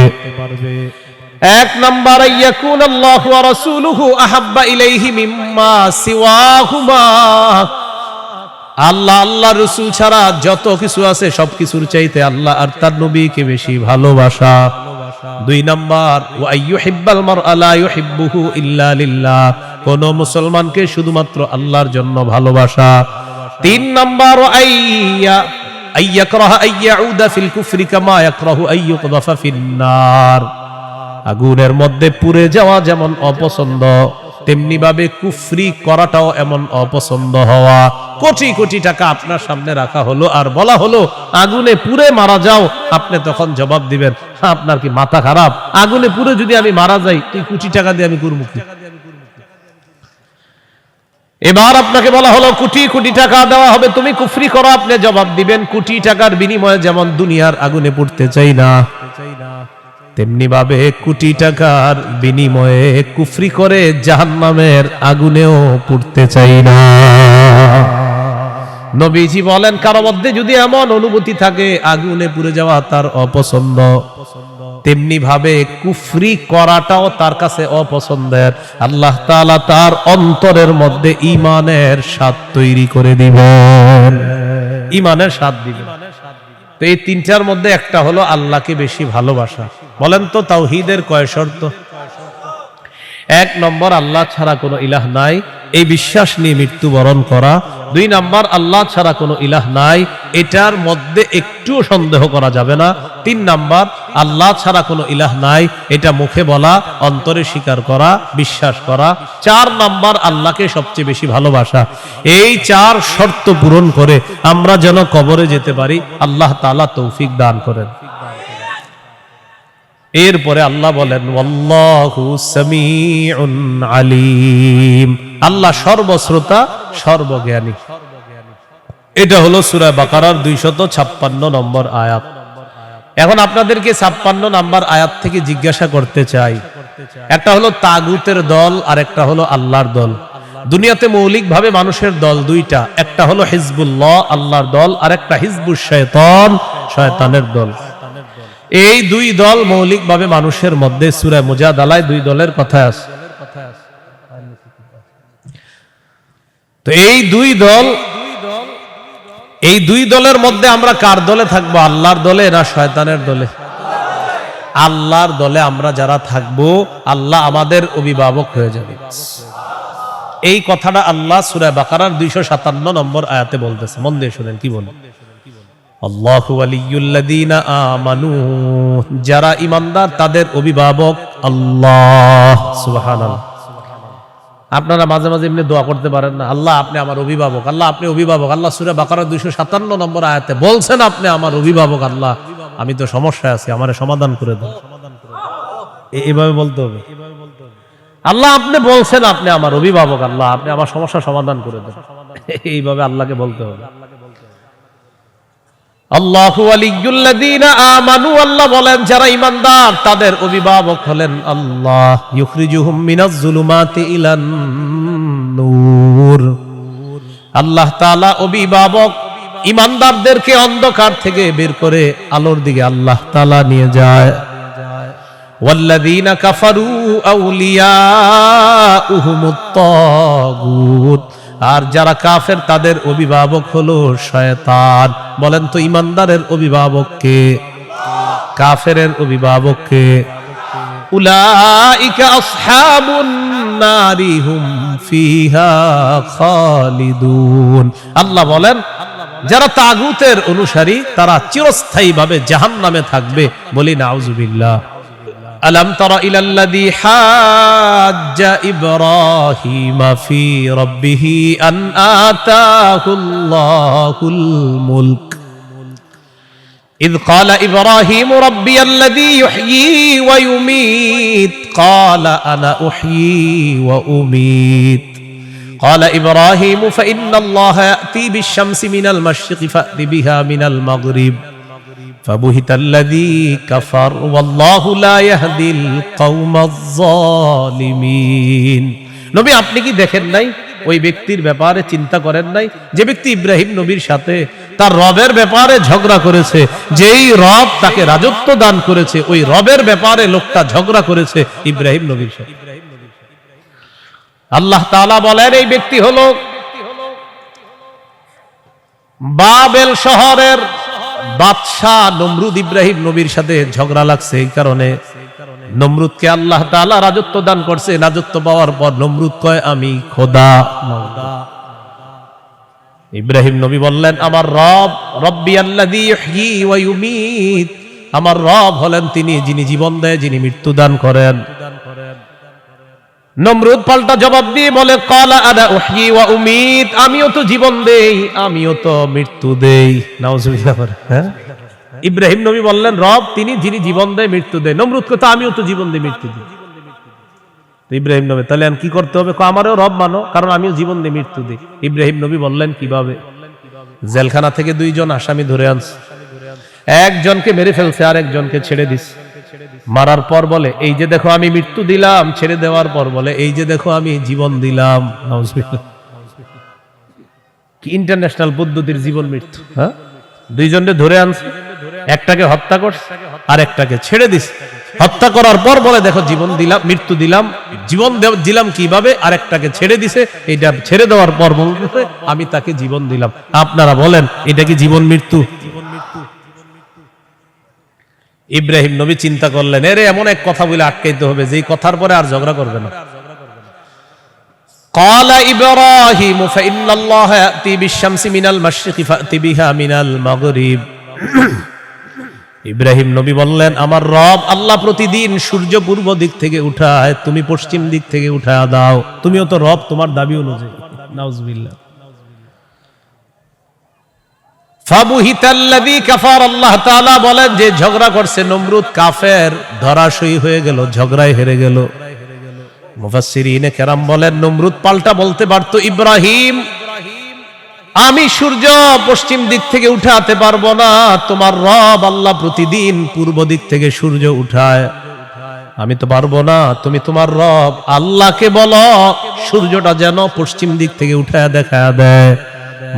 1 নাম্বার, ইয়াকুন আল্লাহু ওয়া রাসূলুহু আহাব্বা ইলাইহি মিম্মা সিওয়াহুমা। আল্লাহ, আল্লাহ রাসূল ছাড়া যত কিছু আছে সবকিছুর চাইতে আল্লাহ আর তার নবীকে বেশি ভালোবাসা। 2 নাম্বার, ওয়া আইয়ুহিব্বাল মারআ লা ইউহিব্বুহু ইল্লা লিল্লাহ। কোন মুসলমানকে শুধুমাত্র আল্লাহর জন্য ভালোবাসা। তিন নাম্বার আইয়াকরাহা আইয়াউদা ফিল কুফরি কামা ইয়াকরাহু আইয়ুকযাফা ফিন্নার। আগুনের মধ্যে পুড়ে যাওয়া যেমন অপছন্দ, তেমনি ভাবে কুফরি করাটাও এমন অপছন্দ হওয়া। কোটি কোটি টাকা আপনার সামনে রাখা হলো আর বলা হলো আগুনে পুড়ে মারা যাও, আপনি তখন জবাব দিবেন আপনার কি মাথা খারাপ? আগুনে পুড়ে যদি আমি মারা যাই এই কোটি টাকা দিয়ে আমি করব কি? এবার আপনাকে বলা হলো কোটি কোটি টাকা দেওয়া হবে, তুমি কুফরি করো, আপনি জবাব দিবেন কোটি টাকার বিনিময়ে যেমন দুনিয়ার আগুনে পুড়তে চাই না, তেমনি ভাবে কোটি টাকার বিনিময়ে কুফরি করে জাহান্নামের আগুনেও পুড়তে চাই না। নবীজি বলেন কারো মধ্যে যদি এমন অনুভূতি থাকে আগুনে পুড়ে যাওয়া তার অপছন্দ, তেমনি ভাবে কুফরি করাটাও তার কাছে অপছন্দের, আল্লাহ তাআলা তার অন্তরের মধ্যে ঈমানের স্বাদ তৈরি করে দিবেন, ঈমানের স্বাদ দিবেন। তো এই তিনটার মধ্যে একটা হলো আল্লাহকে বেশি ভালোবাসা। বলেন তো তাওহীদের কয় শর্ত? এক নম্বর আল্লাহ ছাড়া কোনো ইলাহ নাই, এই বিশ্বাস নিয়ে মৃত্যুবরণ করা। দুই নাম্বার আল্লাহ ছাড়া কোনো ইলাহ নাই, এটার মধ্যে একটুও সন্দেহ করা যাবে না। তিন নাম্বার আল্লাহ ছাড়া কোনো ইলাহ নাই, এটা মুখে বলা, অন্তরে স্বীকার করা, বিশ্বাস করা। চার নাম্বার আল্লাহকে সবচেয়ে বেশি ভালোবাসা। এই চার শর্ত পূরণ করে আমরা যেন কবরে যেতে পারি, আল্লাহ তাআলা তৌফিক দান করেন। এরপরে আল্লাহ বলেন ওয়াল্লাহু সামিউন আলিম, আল্লাহ সর্বশ্রোতা সর্বজ্ঞানী। এটা হলো সূরা বাকারার 256 নম্বর আয়াত। এখন আপনাদেরকে 56 নম্বর আয়াত থেকে জিজ্ঞাসা করতে চাই, একটা হলো তাগুতের দল আর একটা হলো আল্লাহর দল। দুনিয়াতে মৌলিকভাবে মানুষের দল দুইটা, একটা হলো হিজবুল্লাহ আল্লাহর দল, আর একটা হিজবুশ শয়তান শয়তানের দল। এই দুই দল মৌলিকভাবে মানুষের মধ্যে সূরা মুজাদালায় দুই দলের কথা আছে। তো এই দুই দলের মধ্যে আমরা কার দলে থাকবো? আল্লাহর দলে না শয়তানের দলে? আল্লাহর দলে আমরা যারা থাকবো আল্লাহ আমাদের অভিভাবক হয়ে যাবে। এই কথাটা আল্লাহ সূরা বাকারার 257 নম্বর আয়াতে বলতেছে। মন দিয়ে শুনেন কি বলে, আল্লাহু ওয়ালিয়ুল্লাযীনা আমানু, যারা ঈমানদার তাদের অভিভাবক আল্লাহ। সুবহানাল্লাহ। আপনারা মাঝে মাঝে এমনি দোয়া করতে পারেন না, আল্লাহ আপনি আমার অভিভাবক, আল্লাহ আপনি অভিভাবক। আল্লাহ সূরা বাকারা 257 নম্বর আয়াতে বলছেন আপনি আমার অভিভাবক, আল্লাহ আমি তো সমস্যায় আছি, আমারে সমাধান করে দেন। এইভাবে বলতে হবে, আল্লাহ আপনি বলছেন আপনি আমার অভিভাবক, আল্লাহ আপনি আমার সমস্যা সমাধান করে দেন। এইভাবে আল্লাহকে বলতে হবে। আল্লাহু ওয়ালিয়ুল্লাযীনা আমানু, আল্লাহ বলেন যারা ঈমানদার তাদের অভিভাবক হলেন আল্লাহ। ইউখরিজুহুম মিনাজ যুলুমাতি ইলান নূর, আল্লাহ তাআলা অভিভাবক ঈমানদারদেরকে অন্ধকার থেকে বের করে আলোর দিকে আল্লাহ তাআলা নিয়ে যায়। ওয়াল্লাযীনা কাফারু আউলিয়াউহুমুত তাগুত, আর যারা কাফের তাদের অভিভাবক হলো শয়তান। বলেন তো ঈমানদারের অভিভাবক কে? কাফেরের অভিভাবক কে? উলাইকা আসহাবুন নারি হুম ফিহা খালিদুন। আল্লাহ বলেন যারা তাগুতের অনুসারী তারা চিরস্থায়ীভাবে জাহান্নামে থাকবে। বলি নাউযুবিল্লাহ। আলাম তারা ইলাল্লাযী হাজ্জা ইব্রাহিমা ফি রাব্বিহি আন আতাহুল্লাহুল মুলক ইয ক্বালা ইব্রাহিমু রাব্বিয়াল্লাযী ইউহয়ী ওয়া ইউমীত ক্বালা আনা উহয়ী ওয়া উমীত ক্বালা ইব্রাহিমু ফাইন্নাল্লাহা ইয়াতি বিশ-শামসি মিনাল মাশরিকি ফা'তি বিহা মিনাল মাগরিব ফাবুহিতাল্লাযী কাফার ওয়াল্লাহু লা ইয়াহদিল কওমাজ যালিমিন। নবী আপনি কি দেখেন নাই, ওই ব্যক্তির ব্যাপারে চিন্তা করেন নাই যে ব্যক্তি ইব্রাহিম নবীর সাথে তার রবের ব্যাপারে ঝগড়া করেছে, যেই রব তাকে রাজত্ব দান করেছে ওই রবের ব্যাপারে লোকটা ঝগড়া করেছে ইব্রাহিম নবীর সাথে। আল্লাহ তাআলা বলেন এই ব্যক্তি হলো বাবেল শহরের বাদশাহ নমরুদ। ইব্রাহিম নবীর সাথে ঝগড়া লাগছে, এই কারণে নমরুদকে আল্লাহ তাআলা রাজত্ব দান করছে। রাজত্ব পাওয়ার পর নমরুদ কয় আমি খোদা। ইব্রাহিম নবী বললেন, আমার রব রব্বি আল্লাযী ইহয়ী ওয়া ইউমীত, আমার রব হলেন তিনি যিনি জীবন দেয়, যিনি মৃত্যু দান করেন। নমরুদ পাল্টা জবাব দিয়ে বলে, ক্বালা আনা উহয়ী ওয়া উমীত, আমিও তো জীবন দেই, আমিও তো মৃত্যু দেই। নাউজুবিল্লাহ। হ্যাঁ, ইব্রাহিম নবী বললেন, রব তিনি যিনি জীবন দেয় মৃত্যু দেয়। নমরুদ কথা, আমিও তো জীবন দিই মৃত্যু দিই। ইব্রাহিম নবী, তাহলে কি করতে হবে? আমারও রব মানো, কারণ আমিও জীবন দিই মৃত্যু দিই। ইব্রাহিম নবী বললেন, কিভাবে? জেলখানা থেকে দুইজন আসামি ধরে আনছে, একজনকে মেরে ফেলছে আর একজনকে ছেড়ে দিছে। মারার পর বলে, এই যে দেখো আমি মৃত্যু দিলাম। ছেড়ে দেওয়ার পর বলে, এই যে দেখো আমি জীবন দিলাম। কি ইন্টারন্যাশনাল পদ্ধতির জীবন মৃত্যু! হ্যাঁ, দুইজনকে ধরে আনছে, একটাকে হত্যা করছে আর একটাকে ছেড়ে দিছে। হত্যা করার পর বলে, দেখো জীবন দিলাম, মৃত্যু দিলাম। জীবন দিলাম কিভাবে? আর একটাকে ছেড়ে দিছে। এটা ছেড়ে দেওয়ার পর বলতেছে, আমি তাকে জীবন দিলাম। আপনারা বলেন, এটা কি জীবন মৃত্যু? ইব্রাহিম নবী চিন্তা করলেন, এরে এমন এক কথা বলে আটকাইতে হবে যেই কথার পরে আর ঝগড়া করবে না। قال إبراهيم فإن الله يأتي بالشمس من المشرق فأت بها من المغرب। ইব্রাহিম নবী বললেন, আমার রব আল্লাহ প্রতিদিন সূর্য পূর্ব দিক থেকে উঠায়, তুমি পশ্চিম দিক থেকে উঠায় দাও। তুমিও তো রব, তোমার দাবি অনুযায়ী। নাউজুবিল্লাহ। ফাবুহিতাল্লাযী কাফার, আল্লাহ তাআলা বলেন, যে ঝগড়া করছে নমরুদ কাফের, ধরাশয়ী হয়ে গেল, ঝগড়ায় হেরে গেল। মুফাসসিরিনে কেরাম বলেন, নমরুদ পাল্টা বলতে পারত, ইব্রাহিম আমি সূর্য পশ্চিম দিক থেকে উঠাতে পারবো না, তোমার রব আল্লাহ প্রতিদিন পূর্ব দিক থেকে সূর্য উঠায়, আমি তো পারবো না। তুমি তোমার রব আল্লাহকে বলো সূর্যটা যেন পশ্চিম দিক থেকে উঠায় দেখায় দেয়।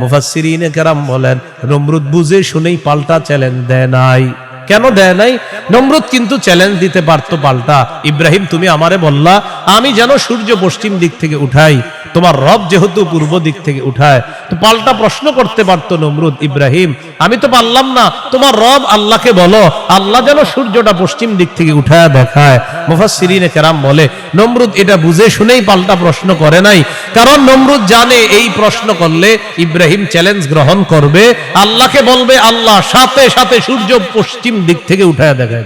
মুফাসসিরিনে কেরাম বলেন, নমরুদ বুঝে শুনেই পাল্টা চ্যালেঞ্জ দেয় নাই। কেন দেয় নাই? নমরুদ কিন্তু চ্যালেঞ্জ দিতে পারতো পাল্টা, ইব্রাহিম তুমি আমারে বললা আমি যেন সূর্য পশ্চিম দিক থেকে উঠাই, তোমার রব যেহেতু পূর্ব দিক থেকে উঠায়, তো পাল্টা প্রশ্ন করতে পারতো নমরুদ, ইব্রাহিম আমি তো পারলাম না, তোমার রব আল্লাহকে বলো আল্লাহ যেন সূর্যটা পশ্চিম দিক থেকে উঠায় দেখায়। মুফাসসিরিনে কেরাম বলে, নমরুদ এটা বুঝে শুনেই পাল্টা প্রশ্ন করে নাই, কারণ নমরুদ জানে এই প্রশ্ন করলে ইব্রাহিম চ্যালেঞ্জ গ্রহণ করবে, আল্লাহকে বলবে আল্লাহ সাথে সাথে সূর্য পশ্চিম দিক থেকে উঠায় দেখায়।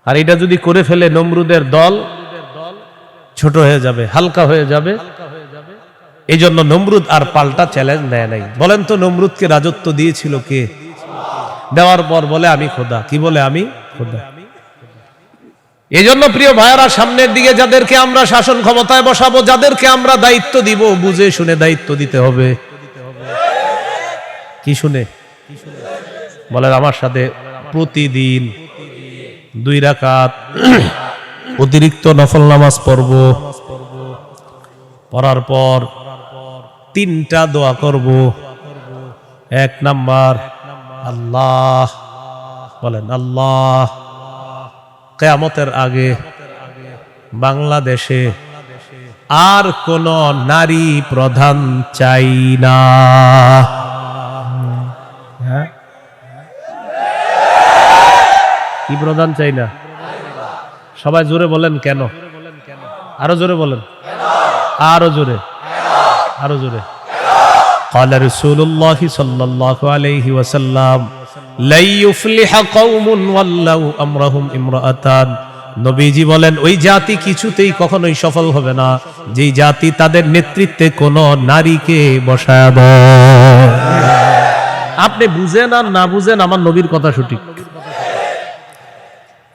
আর এটা যদি করে ফেলে নমরুদের দল ছোট হয়ে যাবে, হালকা হয়ে যাবে। এই জন্য নমরুদ আর পাল্টা চ্যালেঞ্জ দেয় নাই। বলেন তো, নমরুদকে রাজত্ব দিয়েছিল কে? দেওয়ার পর বলে আমি খোদা। কি বলে? আমি খোদা। এই জন্য প্রিয় ভাইয়েরা, সামনের দিকে যাদেরকে আমরা শাসন ক্ষমতায় বসাবো, যাদেরকে আমরা দায়িত্ব দিব, বুঝে শুনে দায়িত্ব দিতে হবে। কি শুনে? বলেন আমার সাথে, প্রতিদিন 2 রাকাত অতিরিক্ত নফল নামাজ পড়ব, পড়ার পর 3টা দোয়া করব। 1 নাম্বার, আল্লাহ, বলেন আল্লাহ, কিয়ামতের আগে বাংলাদেশে আর কোন নারী প্রধান চাই না। কি প্রধান চাই না? সবাই জোরে বলেন কেন? আরো জোরে বলেন, আরো জোরে, আরো জোরে। قال رسول الله صلى الله عليه وسلم لا يفلح قوم ولوا امرهم امرأتان। নবীজি বলেন, ওই জাতি কিছুতেই কখনোই সফল হবে না যেই জাতি তাদের নেতৃত্বে কোন নারীকে বসায় দেয়। আপনি বুঝেন আর না বুঝেন, আমার নবীর কথা সঠিক।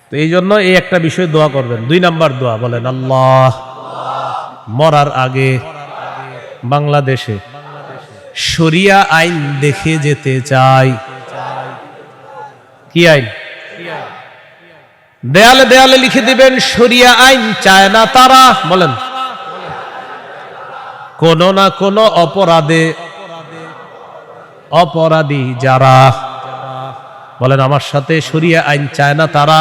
তো এই জন্য এই একটা বিষয় দোয়া করবেন। 2 নাম্বার দোয়া, বলেন আল্লাহ, মরার আগে বাংলাদেশে শরিয়া আইন দেখে যেতে চাই। কি আইন? দেয়ালে দেয়ালে লিখে দিবেন, শরিয়া আইন চায় না তারা, বলেন কোন না কোন অপরাধে অপরাধী যারা, বলেন আমার সাথে, শরিয়া আইন চায় না তারা,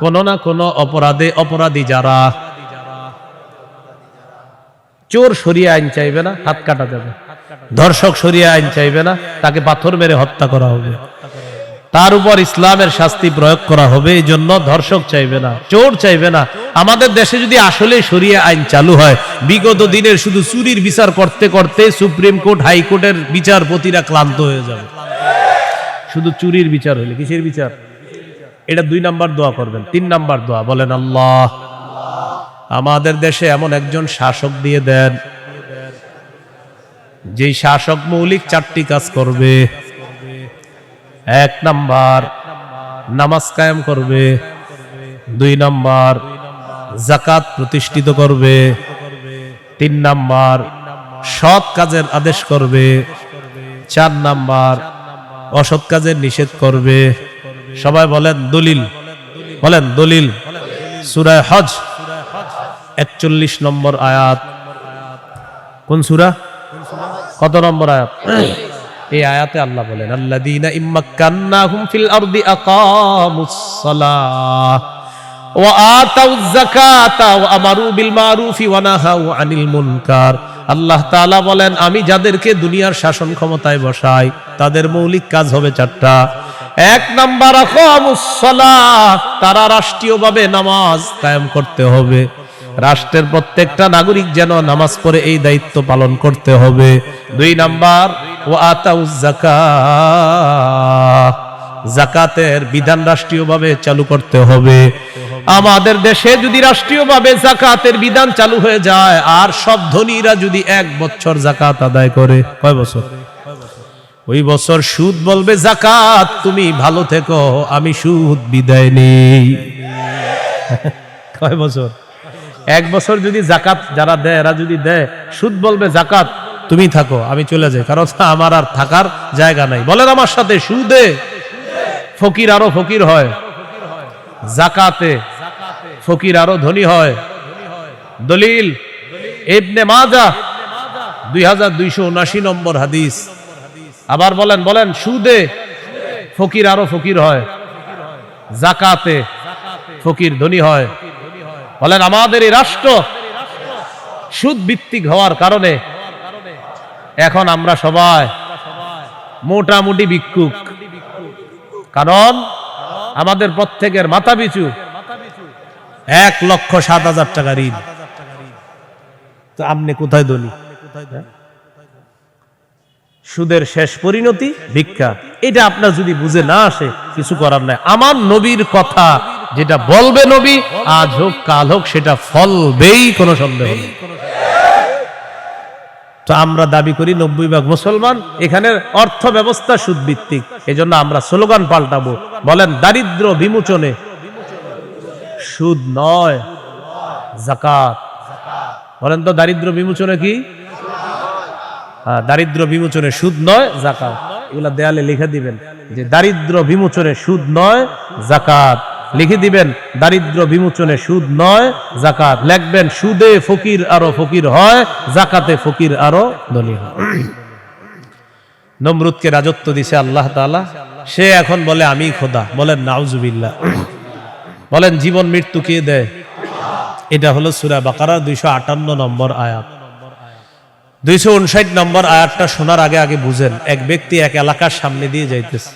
কোন না কোন অপরাধে অপরাধী যারা। চোর শরিয়া আইন চাইবে না, হাত কাটা যাবে। ধর্ষক শরিয়া আইন চাইবে না, তাকে পাথর মেরে হত্যা করা হবে। তার উপর ইসলামের শাস্তি প্রয়োগ করা হবে। এই জন্য ধর্ষক চাইবে না, চোর চাইবে না। আমাদের দেশে যদি আসলে শরিয়া আইন চালু হয়, বিগত দিনের শুধু চুরির বিচার করতে করতে সুপ্রিম কোর্ট, হাইকোর্টের বিচারপতিরা ক্লান্ত হয়ে যাবে। শুধু চুরির বিচার হইলে, কিসের বিচার? এটা 2 নাম্বার দোয়া করবেন। 3 নাম্বার দোয়া বলেন, আল্লাহ আমাদের দেশে এমন একজন শাসক দিয়ে দেন, যেই শাসক মৌলিক 4টি কাজ করবে। 1 নাম্বার নামাজ কায়েম করবে, 2 নাম্বার যাকাত প্রতিষ্ঠিত করবে, 3 নাম্বার সৎ কাজের আদেশ করবে, 4 নাম্বার অসৎ কাজের নিষেধ করবে। সবাই বলেন দলিল, বলেন দলিল। সূরা হজ 41 নম্বর আয়াত। কোন সূরা? কত নম্বর আয়াত? এই আয়াতে আল্লাহ বলেন, আল্লাযীনা ইম্মাক্কান্নাহুম ফিল আরদি আকামুস সালাহ ওয়া আতাউয যাকাতা ওয়া আমারু বিল মারুফি ওয়া নাহাউ আনিল মুনকার। আল্লাহ তাআলা বলেন, আমি যাদেরকে দুনিয়ার শাসন ক্ষমতায় বসাই তাদের মৌলিক কাজ হবে 4টা। 1 নাম্বার আকামুস সালাহ, তারা রাষ্ট্রীয়ভাবে নামাজ কায়েম করতে হবে। রাষ্ট্রের প্রত্যেকটা নাগরিক যেন নামাজ পড়ে এই দায়িত্ব পালন করতে হবে। 2 নাম্বার ওয়া আতাউয যাকাত, যাকাতের বিধান রাষ্ট্রীয়ভাবে চালু করতে হবে। আমাদের দেশে যদি রাষ্ট্রীয়ভাবে যাকাতের বিধান চালু হয়ে যায়, আর সব ধনীরা যদি 1 বছর যাকাত আদায় করে, কয় বছর? ওই বছর সুদ বলবে, যাকাত তুমি ভালো থেকো, আমি সুদ বিদায় নেই। কয় বছর? 1 বছর যদি যাকাত যারা দেয়, এরা যদি দেয়, সুদ বলবে, যাকাত তুমি থাকো, আমি চলে যাই, কারণ আমার আর থাকার জায়গা নাই। বলেন আমার সাথে, সুদে ফকির আরো ফকির হয়, যাকাতে ফকির আরো ধনী হয়। দলিল ইবনে মাজাহ 2279 নম্বর হাদিস। আবার বলেন, বলেন, সুদে ফকির আরো ফকির হয়, যাকাতে ফকির ধনী হয়। বলেন, আমাদের এই রাষ্ট্র সুদ ভিত্তিক হওয়ার কারণে এখন আমরা সবাই মোটামুটি ভিক্ষুক। কারণ আমাদের প্রত্যেকের মাথা পিছু 1,07,000 টাকা ঋণ। তো আপনি কোথায় ধনী? সুদের শেষ পরিণতি ভিক্ষা। এটা আপনার যদি বুঝে না আসে, কিছু করার নাই। আমার নবীর কথা যেটা বলবে নবী, আজ হোক কাল হোক, সেটা ফলবেই, কোনো সন্দেহ নেই। তো আমরা দাবি করি 90% মুসলমান, এখানের অর্থ ব্যবস্থা সুদ ভিত্তিক। এজন্য আমরা স্লোগান পাল্টাবো, বলেন, দারিদ্র বিমোচনে সুদ নয়, যাকাত। বলেন তো, দারিদ্র বিমোচনে কি? দারিদ্র বিমোচনে সুদ নয়, যাকাত। এগুলা দেয়ালে লিখে দিবেন যে দারিদ্র বিমোচনে সুদ নয়, যাকাত। লিখে দিবেন, দারিদ্র বিমোচনে সুদ নয়, যাকাত। লিখবেন, সুদে ফকির আরো ফকির হয়, যাকাতে ফকির আরো ধনী হয়। নমরুদকে রাজত্ব দিছে আল্লাহ তাআলা, সে এখন বলে আমি খোদা। বলেন নাউজুবিল্লাহ। বলেন, জীবন মৃত্যু কে দেয়? এটা হলো সূরা বাকারা 258 নম্বর আয়াত। 259 নম্বর আয়াতটা শোনার আগে আগে বুঝেন। এক ব্যক্তি এক এলাকার সামনে দিয়ে যাইতেছে,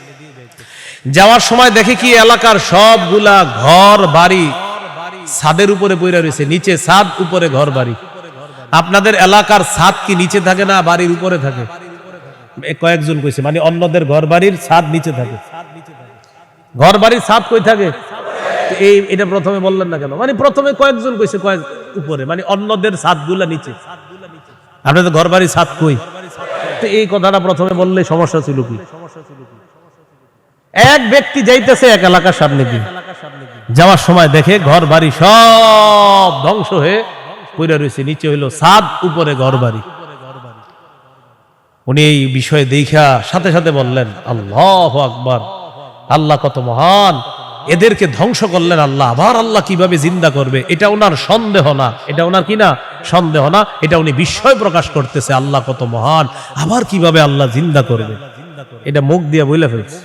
যাওয়ার সময় দেখে কি এলাকার সবগুলা ঘর বাড়ি ছাদের উপরে পড়ে রয়েছে, নিচে ছাদ, উপরে ঘর বাড়ি। আপনাদের এলাকার ছাদ কি নিচে থাকে না বাড়ির উপরে থাকে? কয়েকজন কইছে, মানে অন্যদের ঘর বাড়ির ছাদ নিচে থাকে। ঘর বাড়ির ছাদ কই থাকে? এটা প্রথমে বললেন না কেন? মানে প্রথমে কয়েকজন কইছে কয়েক উপরে, মানে অন্যদের ছাদগুলা নিচে। আপনাদের ঘর বাড়ির ছাদ কই? তো এই কথাটা প্রথমে বললে সমস্যা ছিল কি? এক ব্যক্তি যাইতেছে এক এলাকার সামনে দিয়ে, যাওয়ার সময় দেখে ঘর বাড়ি সব ধ্বংস হয়ে পড়ে রয়েছে, নিচে হইলো ছাদ, উপরে ঘর বাড়ি। উনি এই বিষয়ে দেখা সাথে সাথে বললেন, আল্লাহু আকবার, আল্লাহ কত মহান, এদেরকে ধ্বংস করলেন আল্লাহ, আবার আল্লাহ কিভাবে জিন্দা করবে, এটা ওনার সন্দেহ না। এটা ওনার কি না? সন্দেহ না। এটা উনি বিস্ময় প্রকাশ করতেছে, আল্লাহ কত মহান, আবার কিভাবে আল্লাহ জিন্দা করবে, এটা মুখ দিয়ে বলে ফেলছে।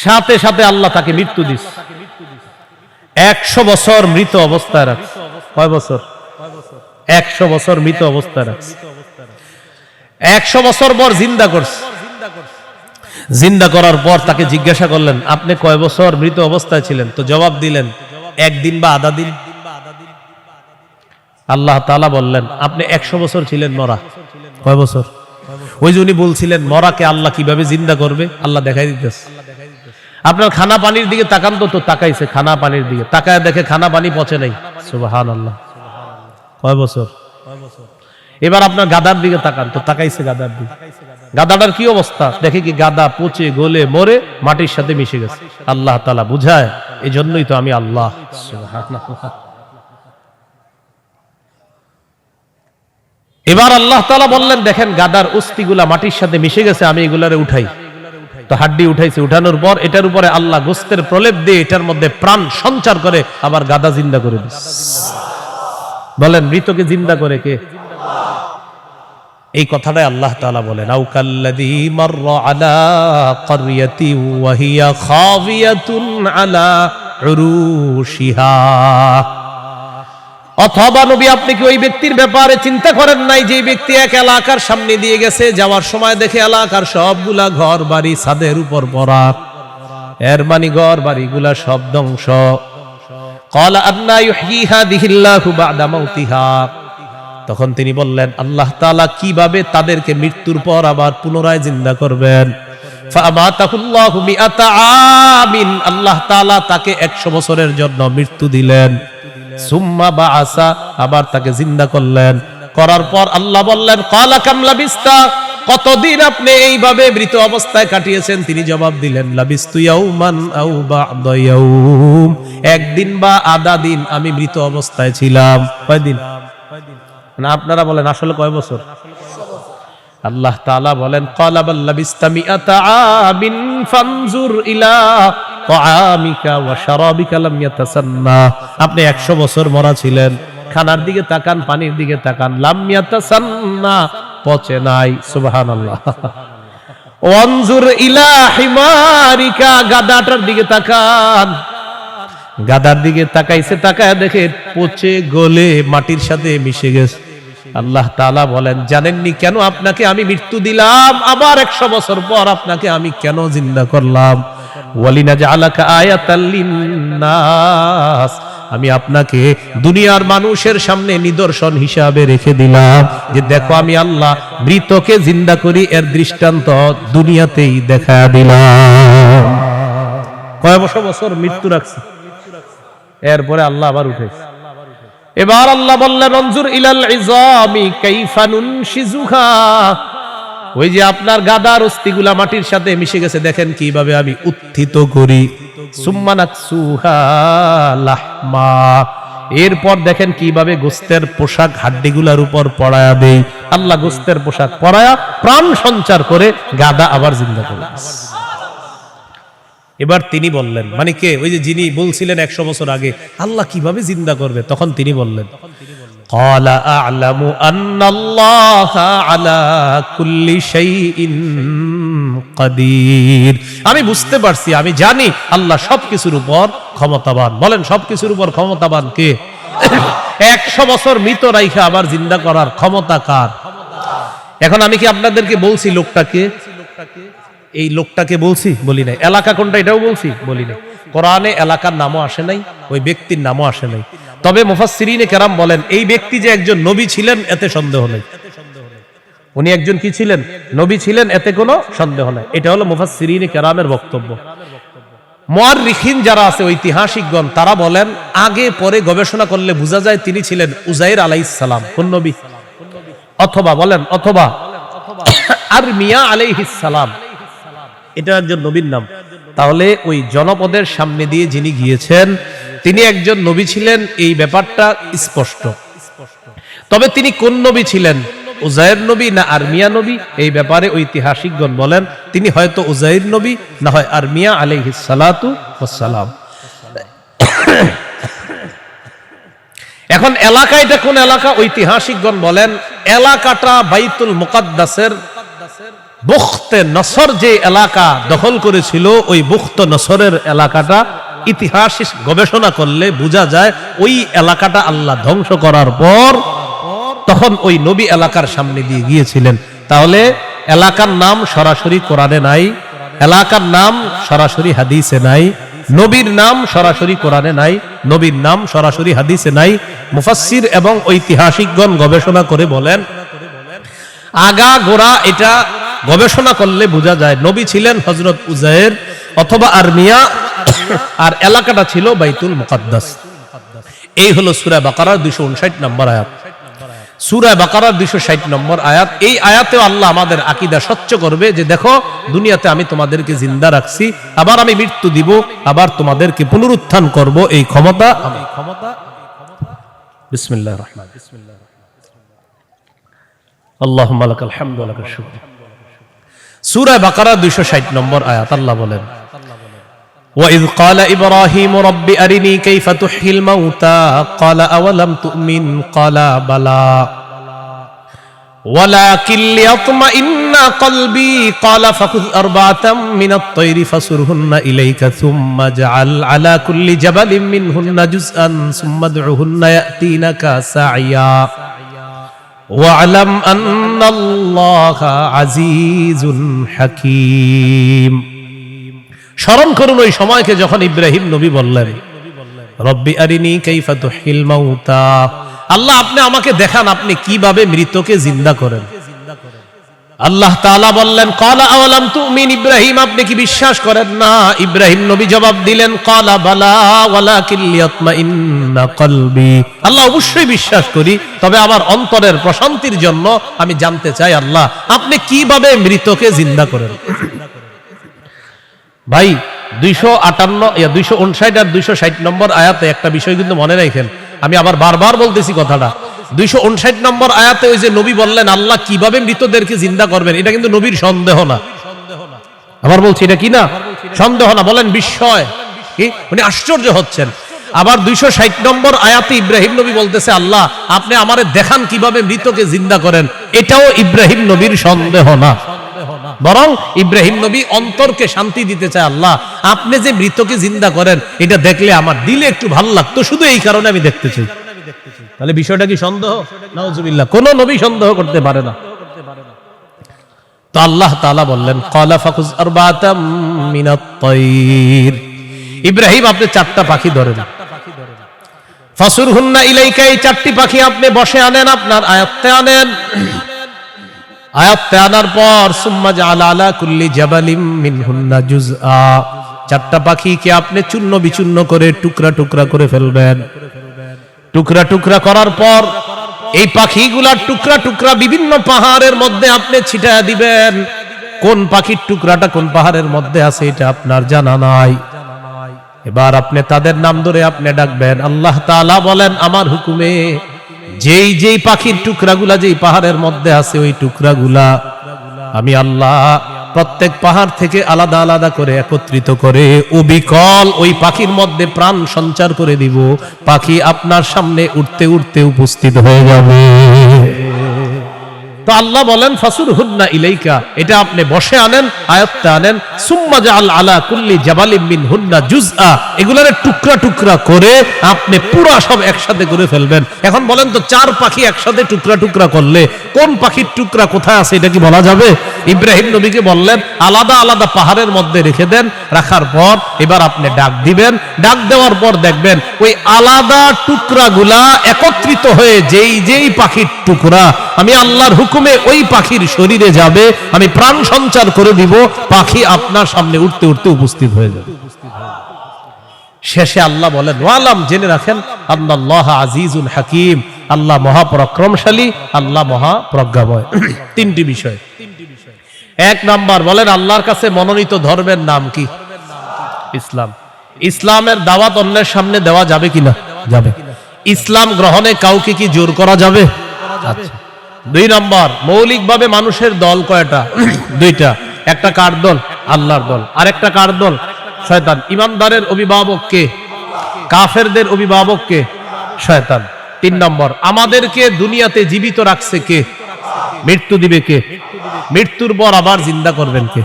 সাথে সাথে আল্লাহ তাকে মৃত্যু দিস, 100 বছর মৃত অবস্থায় রাখ। কয় বছর? 100 বছর মৃত অবস্থায় রাখ। 100 বছর পর জিন্দা করছে। জিন্দা করার পর তাকে জিজ্ঞাসা করলেন, আপনি কয় বছর মৃত অবস্থায় ছিলেন? তো জবাব দিলেন, একদিন বা আধা দিন। আল্লাহ তাআলা বললেন, আপনি 100 বছর ছিলেন মরা। কয় বছর? ওই যে উনি বলছিলেন মরাকে আল্লাহ কিভাবে জিন্দা করবে, আল্লাহ দেখাই দিতেছে। আপনার খানা পানির দিকে তাকান, তো তাকাইছে খানা পানির দিকে, তাকায় দেখে খানা পানি পচে নাই। সুবহানাল্লাহ। কয় বছর? এবার আপনার গাদার দিকে তাকান, তো তাকাইছে গাদার দিকে। গাদাটার কি অবস্থা দেখে কি গাদা পচে গলে মরে মাটির সাথে মিশে গেছে। আল্লাহ তাআলা বুঝায়, এই জন্যই তো আমি আল্লাহ। সুবহানাল্লাহ। এবার আল্লাহ তাআলা বললেন, দেখেন গাদার অস্থিগুলা মাটির সাথে মিশে গেছে, আমি এগুলারে উঠাই। তো হাড্ডি উঠাইছে, উঠানোর পর এটার উপরে আল্লাহ গোস্তের প্রলেপ দিয়ে এটার মধ্যে প্রাণ সঞ্চার করে আবার গাদা জিন্দা করে দিচ্ছে। বলেন মৃতকে জিন্দা করে কে? এই কথাটাই আল্লাহ তাআলা বলেন, আও কাল্লাযী মাররা আলা ক্বরিয়াতি ওয়া হিয়া খাবিয়াতুন আলা উরুশিহা। অথবা নবী আপনি কি ওই ব্যক্তির ব্যাপারে চিন্তা করেন নাই যে ব্যক্তি এক এলাকার সামনে দিয়ে গেছে, যাওয়ার সময় দেখে এলাকার সবগুলা ঘর বাড়ি ছাদের উপর পড়া, এর মানে ঘর বাড়িগুলা সব ধ্বংস। ক্বালা আন্না ইউহয়ী হাযিহিল্লাহু বা'দা মাউতিহা। তখন তিনি বললেন, আল্লাহ তাআলা কিভাবে তাদেরকে মৃত্যুর পর আবার পুনরায় জিন্দা করবেন। ফাআমাতাহুল্লাহু মিআতা আমিন। আল্লাহ তাআলা তাকে 100 বছরের জন্য মৃত্যু দিলেন। সুম্মা বাআসা, আবার তাকে জিন্দা করলেন। করার পর আল্লাহ বললেন, ক্বালা কাম লাবিস্তা। কতদিন আপনি এইভাবে মৃত অবস্থায় কাটিয়েছেন? তিনি জবাব দিলেন, লাবিস্তু ইয়াওমান আও বা'দা ইয়াওম। একদিন বা আধা দিন আমি মৃত অবস্থায় ছিলাম। কয়দিন? না আপনারা বলেন আসলে কয় বছর? আল্লাহ তাআলা বলেন, ক্বালা বাল লাবিস্তা মিআতা আমিন ফানজুর ইলা তাআমিকা ওয়া শারাবিকা লাম ইয়াতাসান্না। আপনি 100 বছর মরা ছিলেন, খানার দিকে তাকান, পানির দিকে তাকান, লাম ইয়াতাসান্না, পচে নাই। সুবহানাল্লাহ। ওয়ানজুর ইলা হিমারিকা, গাদাটার দিকে তাকান, গাদার দিকে তাকাইছে, তাকায় দেখে পচে গলে মাটির সাথে মিশে গেছে। আল্লাহ তাআলা বলেন, জানেননি কেন আপনাকে আমি মৃত্যু দিলাম, আবার 100 বছর পর আপনাকে আমি কেন জিন্দা করলাম? ওয়ালিনাজআলাকা আয়াতাল লিন্নাস, আমি আপনাকে দুনিয়ার মানুষের সামনে নিদর্শন হিসাবে রেখে দিলাম যে দেখো আমি আল্লাহ মৃতকে জিন্দা করি, এর দৃষ্টান্ত দুনিয়াতেই দেখা দিলাম। কয় বছর মৃত্যু রাখছে, এরপরে আল্লাহ আবার উঠেছে। এবার আল্লাহ বললেন, অনজুর ইলাল ইজামি কাইফা নুনশিজুহা। ওই যে আপনার গাদার অস্থিগুলা মাটির সাথে মিশে গেছে, দেখেন কিভাবে আমি উত্থিত করি। সুম্মা নাকসুহা লাহমা, এরপর দেখেন কিভাবে গোস্তের পোশাক হাড্ডিগুলার উপর পড়ায়া দেই। আল্লাহ গোস্তের পোশাক পড়ায়া প্রাণ সঞ্চার করে গাদা আবার জিন্দা করে। এবার তিনি বললেন, মানে কে? ওই যে যিনি বলছিলেন 100 বছর আগে আল্লাহ কিভাবে জিন্দা করবে, তখন তিনি বললেন, ক্বালা আ'লামু আন্নাল্লাহা আলা কুল্লি শাইইন কাদির। আমি বুঝতে পারছি, আমি জানি আল্লাহ সবকিছুর উপর ক্ষমতাবান। বলেন সবকিছুর উপর ক্ষমতাবান কে? 100 বছর মৃত রাইখা আবার জিন্দা করার ক্ষমতা কার? এখন আমি কি আপনাদেরকে বলছি লোকটাকে? এই লোকটাকে বলছি? বলি নাই। এলাকা কোনটা এটাও বলছি? বলি নাই। কোরআনে এলাকার নামও আসে নাই, ওই ব্যক্তির নামও আসে নাই। তবে মুফাসসিরিনে কেরাম বলেন, এই ব্যক্তি যে একজন নবী ছিলেন এতে সন্দেহ নেই। উনি একজন কি ছিলেন? নবী ছিলেন, এতে কোনো সন্দেহ নাই। এটা হলো মুফাসসিরিনে কেরামের বক্তব্য। মুআররিখিন যারা আছে, ঐতিহাসিকগণ, তারা বলেন আগে পরে গবেষণা করলে বোঝা যায় তিনি ছিলেন উযাইর আলাইহিস সালাম। কোন নবী? অথবা বলেন, অথবা আরমিয়া আলাইহিস সালাম, এটা একজন নবীর নাম। তাহলে ওই জনপদের সামনে দিয়ে যিনি গিয়েছেন তিনি একজন নবী ছিলেন, এই ব্যাপারটা স্পষ্ট। তবে তিনি কোন নবী ছিলেন, উযাইর নবী না আরমিয়া নবী, এই ব্যাপারে ঐতিহাসিকগণ বলেন তিনি হয়তো উযাইর নবী, না হয় আরমিয়া আলাইহিস সালাতু ওয়াস সালাম। এখন এলাকা, এটা কোন এলাকা? ঐতিহাসিকগণ বলেন এলাকাটা বাইতুল মুকাদ্দাসের বুখতে নসর যে এলাকা দখল করেছিল, ওই বুখতে নসরের এলাকাটা ইতিহাস গবেষণা করলে বোঝা যায় ওই এলাকাটা আল্লাহ ধ্বংস করার পর তখন ওই নবী এলাকার সামনে দিয়ে গিয়েছিলেন। তাহলে এলাকার নাম সরাসরি কোরআনে নাই, এলাকার নাম সরাসরি হাদিসে নাই, নবীর নাম সরাসরি কোরআনে নাই, নবীর নাম সরাসরি হাদিসে নাই। মুফাসসির এবং ঐতিহাসিকগণ গবেষণা করে বলেন, আগা গোড়া এটা গবেষণা করলে বোঝা যায় নবী ছিলেন হযরত উজাইর অথবা আরমিয়া, আর এলাকাটা ছিল বাইতুল মুকাদ্দাস। এই হলো সূরা বাকারার 259 নম্বর আয়াত। সূরা বাকারার 260 নম্বর আয়াত। এই আয়াতেও আল্লাহ আমাদের আকীদা স্বচ্ছ করবে যে দেখো, দুনিয়াতে আমি তোমাদেরকে জিন্দা রাখছি, আবার আমি মৃত্যু দিব, আবার তোমাদেরকে পুনরুত্থান করব, এই ক্ষমতা আমি। বিসমিল্লাহির রহমানির রহিম। আল্লাহুম্মা লাকাল হামদু ওয়া লাকাশ শুকর। সূরা বাকারা 260 নম্বর আয়াত। আল্লাহ বলেন, وَإِذْ قَالَ إِبْرَاهِيمُ رَبِّ أَرِنِي كَيْفَ تُحْيِي الْمَوْتَى قَالَ أَوَلَمْ تُؤْمِنْ قَالَ بَلَى وَلَكِنْ لِيَطْمَئِنَّ قَلْبِي قَالَ فَخُذْ أَرْبَعَةً مِنَ الطَّيْرِ فَصُرْهُنَّ إِلَيْكَ ثُمَّ اجْعَلْ عَلَى كُلِّ جَبَلٍ مِنْهُنَّ جُزْءًا ثُمَّ ادْعُهُنَّ يَأْتِينَكَ سَعْيًا وَاعْلَمْ أَنَّ اللَّهَ عَزِيزٌ حَكِيمٌ। স্মরণ করুন ওই সময়কে যখন ইব্রাহিম নবী বললেন, রব্বি আরিনি কাইফা তুহিল মাউতা, আল্লাহ আপনি আমাকে দেখান আপনি কিভাবে মৃতকে জিন্দা করেন। আল্লাহ তাআলা বললেন, ক্বালা আওয়ালাম তুমিন, ইব্রাহিম আপনি কি বিশ্বাস করেন না? ইব্রাহিম নবী জবাব দিলেন, ক্বালা বালা ওয়ালাকিন লিয়াতমাইন্না কলবি, আল্লাহ অবশ্যই বিশ্বাস করি, তবে আমার অন্তরের প্রশান্তির জন্য আমি জানতে চাই আল্লাহ আপনি কিভাবে মৃতকে জিন্দা করেন। ভাই 259 আর 260 নম্বর আয়াতে একটা বিষয় কিন্তু মনে রাখেন, আমি আবার বারবার বলতেছি কথাটা। 259 নম্বর আয়াতে ওই যে নবী বললেন আল্লাহ কিভাবে মৃতদেরকে জিন্দা করবেন, এটা কিন্তু নবীর সন্দেহ না। আবার বলছি এটা কি না? সন্দেহ না, বলেন বিস্ময়, কি উনি আশ্চর্য হচ্ছেন। আবার 260 নম্বর আয়াতে ইব্রাহিম নবী বলতেছে আল্লাহ আপনি আমারে দেখান কিভাবে মৃতকে জিন্দা করেন, এটাও ইব্রাহিম নবীর সন্দেহ না, বরং ইব্রাহিম নবী অন্তরকে শান্তি দিতে চায়, আল্লাহ আপনি যে মৃতকে জিন্দা করেন এটা দেখলে আমার দিলে একটু ভালো লাগতো, শুধু এই কারণে আমি দেখতে চাই। তাহলে বিষয়টা কি সন্দেহ? নাউজুবিল্লাহ, কোন নবী সন্দেহ করতে পারে না। তো আল্লাহ তাআলা বললেন, ক্বালা ফাকুজ আরবাতাম মিনাত তায়র, ইব্রাহিম আপনি 4টা পাখি ধরেন, ফাসুরহুন্না ইলাইকা, এই 4টি পাখি আপনি বসে আনেন, আপনার আয়াতে আনেন। আয়াতে আনার পর সুম্মা জাআলা আলা কুল্লি জাবালিম মিনহুন্না জুজআ, 4টা পাখিকে আপনি চূর্ণ বিচূর্ণ করে টুকরা টুকরা করে ফেলবেন। টুকরা টুকরা করার পর এই পাখিগুলার টুকরা টুকরা বিভিন্ন পাহাড়ের মধ্যে আপনি ছিটায়া দিবেন। কোন পাখির টুকরাটা কোন পাহাড়ের মধ্যে আছে এটা আপনার জানা নাই। এবার আপনি তাদের নাম ধরে আপনি ডাকবেন। আল্লাহ তাআলা বলেন আমার হুকুমে যেই যেই পাখির টুকরাগুলা যেই পাহাড়ের মধ্যে আছে ওই টুকরাগুলা আমি আল্লাহ প্রত্যেক পাহাড় থেকে আলাদা আলাদা করে একত্রিত করে অবিকল ওই পাখির মধ্যে প্রাণ সঞ্চার করে দিব। পাখি আপনার সামনে উঠতে উঠতে উপস্থিত হয়ে যাবে। তো আল্লাহ বলেন ফাসুরহুন্না ইলাইকা, এটা আপনি বসে আনেন, আয়াতে আনেন। সুম্মা জাআল আলা কুল্লি জাবালিম মিনহুন্না জুজআ, এগুলারে টুকরা টুকরা করে আপনি পুরা সব একসাথে করে ফেলবেন। এখন বলেন তো 4 পাখি একসাথে টুকরা টুকরা করলে কোন পাখির টুকরা কোথায় আছে এটা কি বলা যাবে? ইব্রাহিম নবীকে বললেন আলাদা আলাদা পাহাড়ের মধ্যে রেখে দেন। রাখার পর এবার আপনি ডাক দিবেন। ডাক দেওয়ার পর দেখবেন ওই আলাদা টুকরাগুলা একত্রিত হয়ে যেই যেই পাখির টুকরা আমি আল্লাহর হুকুমে ওই পাখির শরীরে যাবে, আমি প্রাণ সঞ্চার করে দিব, পাখি আপনার সামনে উঠতে উঠতে উপস্থিত হয়ে যাবে। শেষে আল্লাহ বলেন ওয়ালাম, জেনে রাখেন আল্লাহ আজিজুল হাকিম, আল্লাহ মহাপরাক্রমশালী, আল্লাহ মহাপ্রজ্ঞাময়। 3টি বিষয়। 1 নাম্বার বলেন আল্লাহর কাছে মনোনীত ধর্মের নাম কি? ইসলাম। ইসলামের দাওয়াত অন্যের সামনে দেওয়া যাবে কিনা? যাবে। ইসলাম গ্রহণে কাউকে কি জোর করা যাবে? আচ্ছা। 2 নাম্বার মৌলিকভাবে মানুষের দল কয়টা? 2টা। একটা কার দল? আল্লাহর দল। আর একটা কার দল? শয়তান। ইমানদারের অভিভাবক কে? কাফেরদের অভিভাবক কে? শয়তান। 3 নম্বর আমাদেরকে দুনিয়াতে জীবিত রাখছে কে? মৃত্যু দিবে কে? মৃত্যুর পর আবার জিন্দা করবেন কে?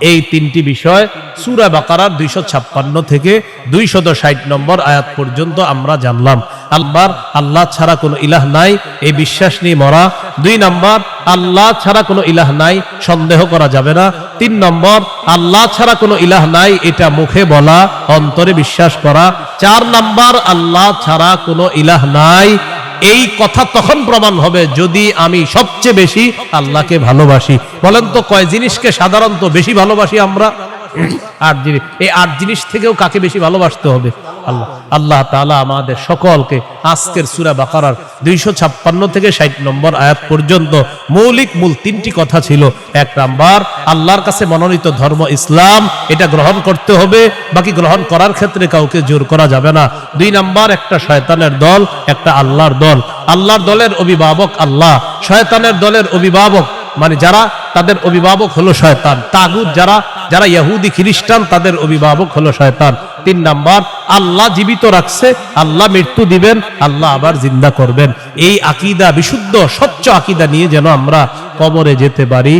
এই 3টি বিষয় সূরা বাকারার 256 থেকে 260 নম্বর আয়াত পর্যন্ত আমরা জানলাম। আল্লাহ আল্লাহ ছাড়া কোনো ইলাহ নাই এই বিশ্বাস নিয়ে মরা। 2 নম্বর আল্লাহ ছাড়া কোনো ইলাহ নাই সন্দেহ করা যাবে না। 3 নম্বর আল্লাহ ছাড়া কোনো ইলাহ নাই এটা মুখে বলা, অন্তরে বিশ্বাস করা। 4 নম্বর আল্লাহ ছাড়া কোনো ইলাহ নাই এই কথা তখন প্রমাণ হবে যদি আমি সবচেয়ে বেশি আল্লাহকে ভালোবাসি। বলেন তো কয় জিনিসকে সাধারণত বেশি ভালোবাসি আমরা? 8 জিনিস। এই 8 জিনিস থেকেও কাকে বেশি ভালোবাসতে হবে? আল্লাহ। আল্লাহ তাআলা আমাদের সকলকে আজকের সূরা বাকারার 256 থেকে 60 নম্বর আয়াত পর্যন্ত মৌলিক মূল 3টি কথা ছিল। 1 নাম্বার আল্লাহর কাছে মনোনীত ধর্ম ইসলাম, এটা গ্রহণ করতে হবে, বাকি গ্রহণ করার ক্ষেত্রে কাউকে জোর করা যাবে না। 2 নাম্বার একটা শয়তানের দল, একটা আল্লাহর দল। আল্লাহর দলের অভিভাবক আল্লাহ, শয়তানের দলের অভিভাবক মানে যারা তাদের অভিভাবক হলো শয়তান। তাগুত যারা ইহুদি খ্রিস্টান তাদের অভিভাবক হলো শয়তান। 3 নাম্বার আল্লাহ জীবিত রাখছে, আল্লাহ মৃত্যু দিবেন, আল্লাহ আবার জিন্দা করবেন। এই আকীদা বিশুদ্ধ স্বচ্ছ আকীদা নিয়ে যেন আমরা কবরে যেতে পারি।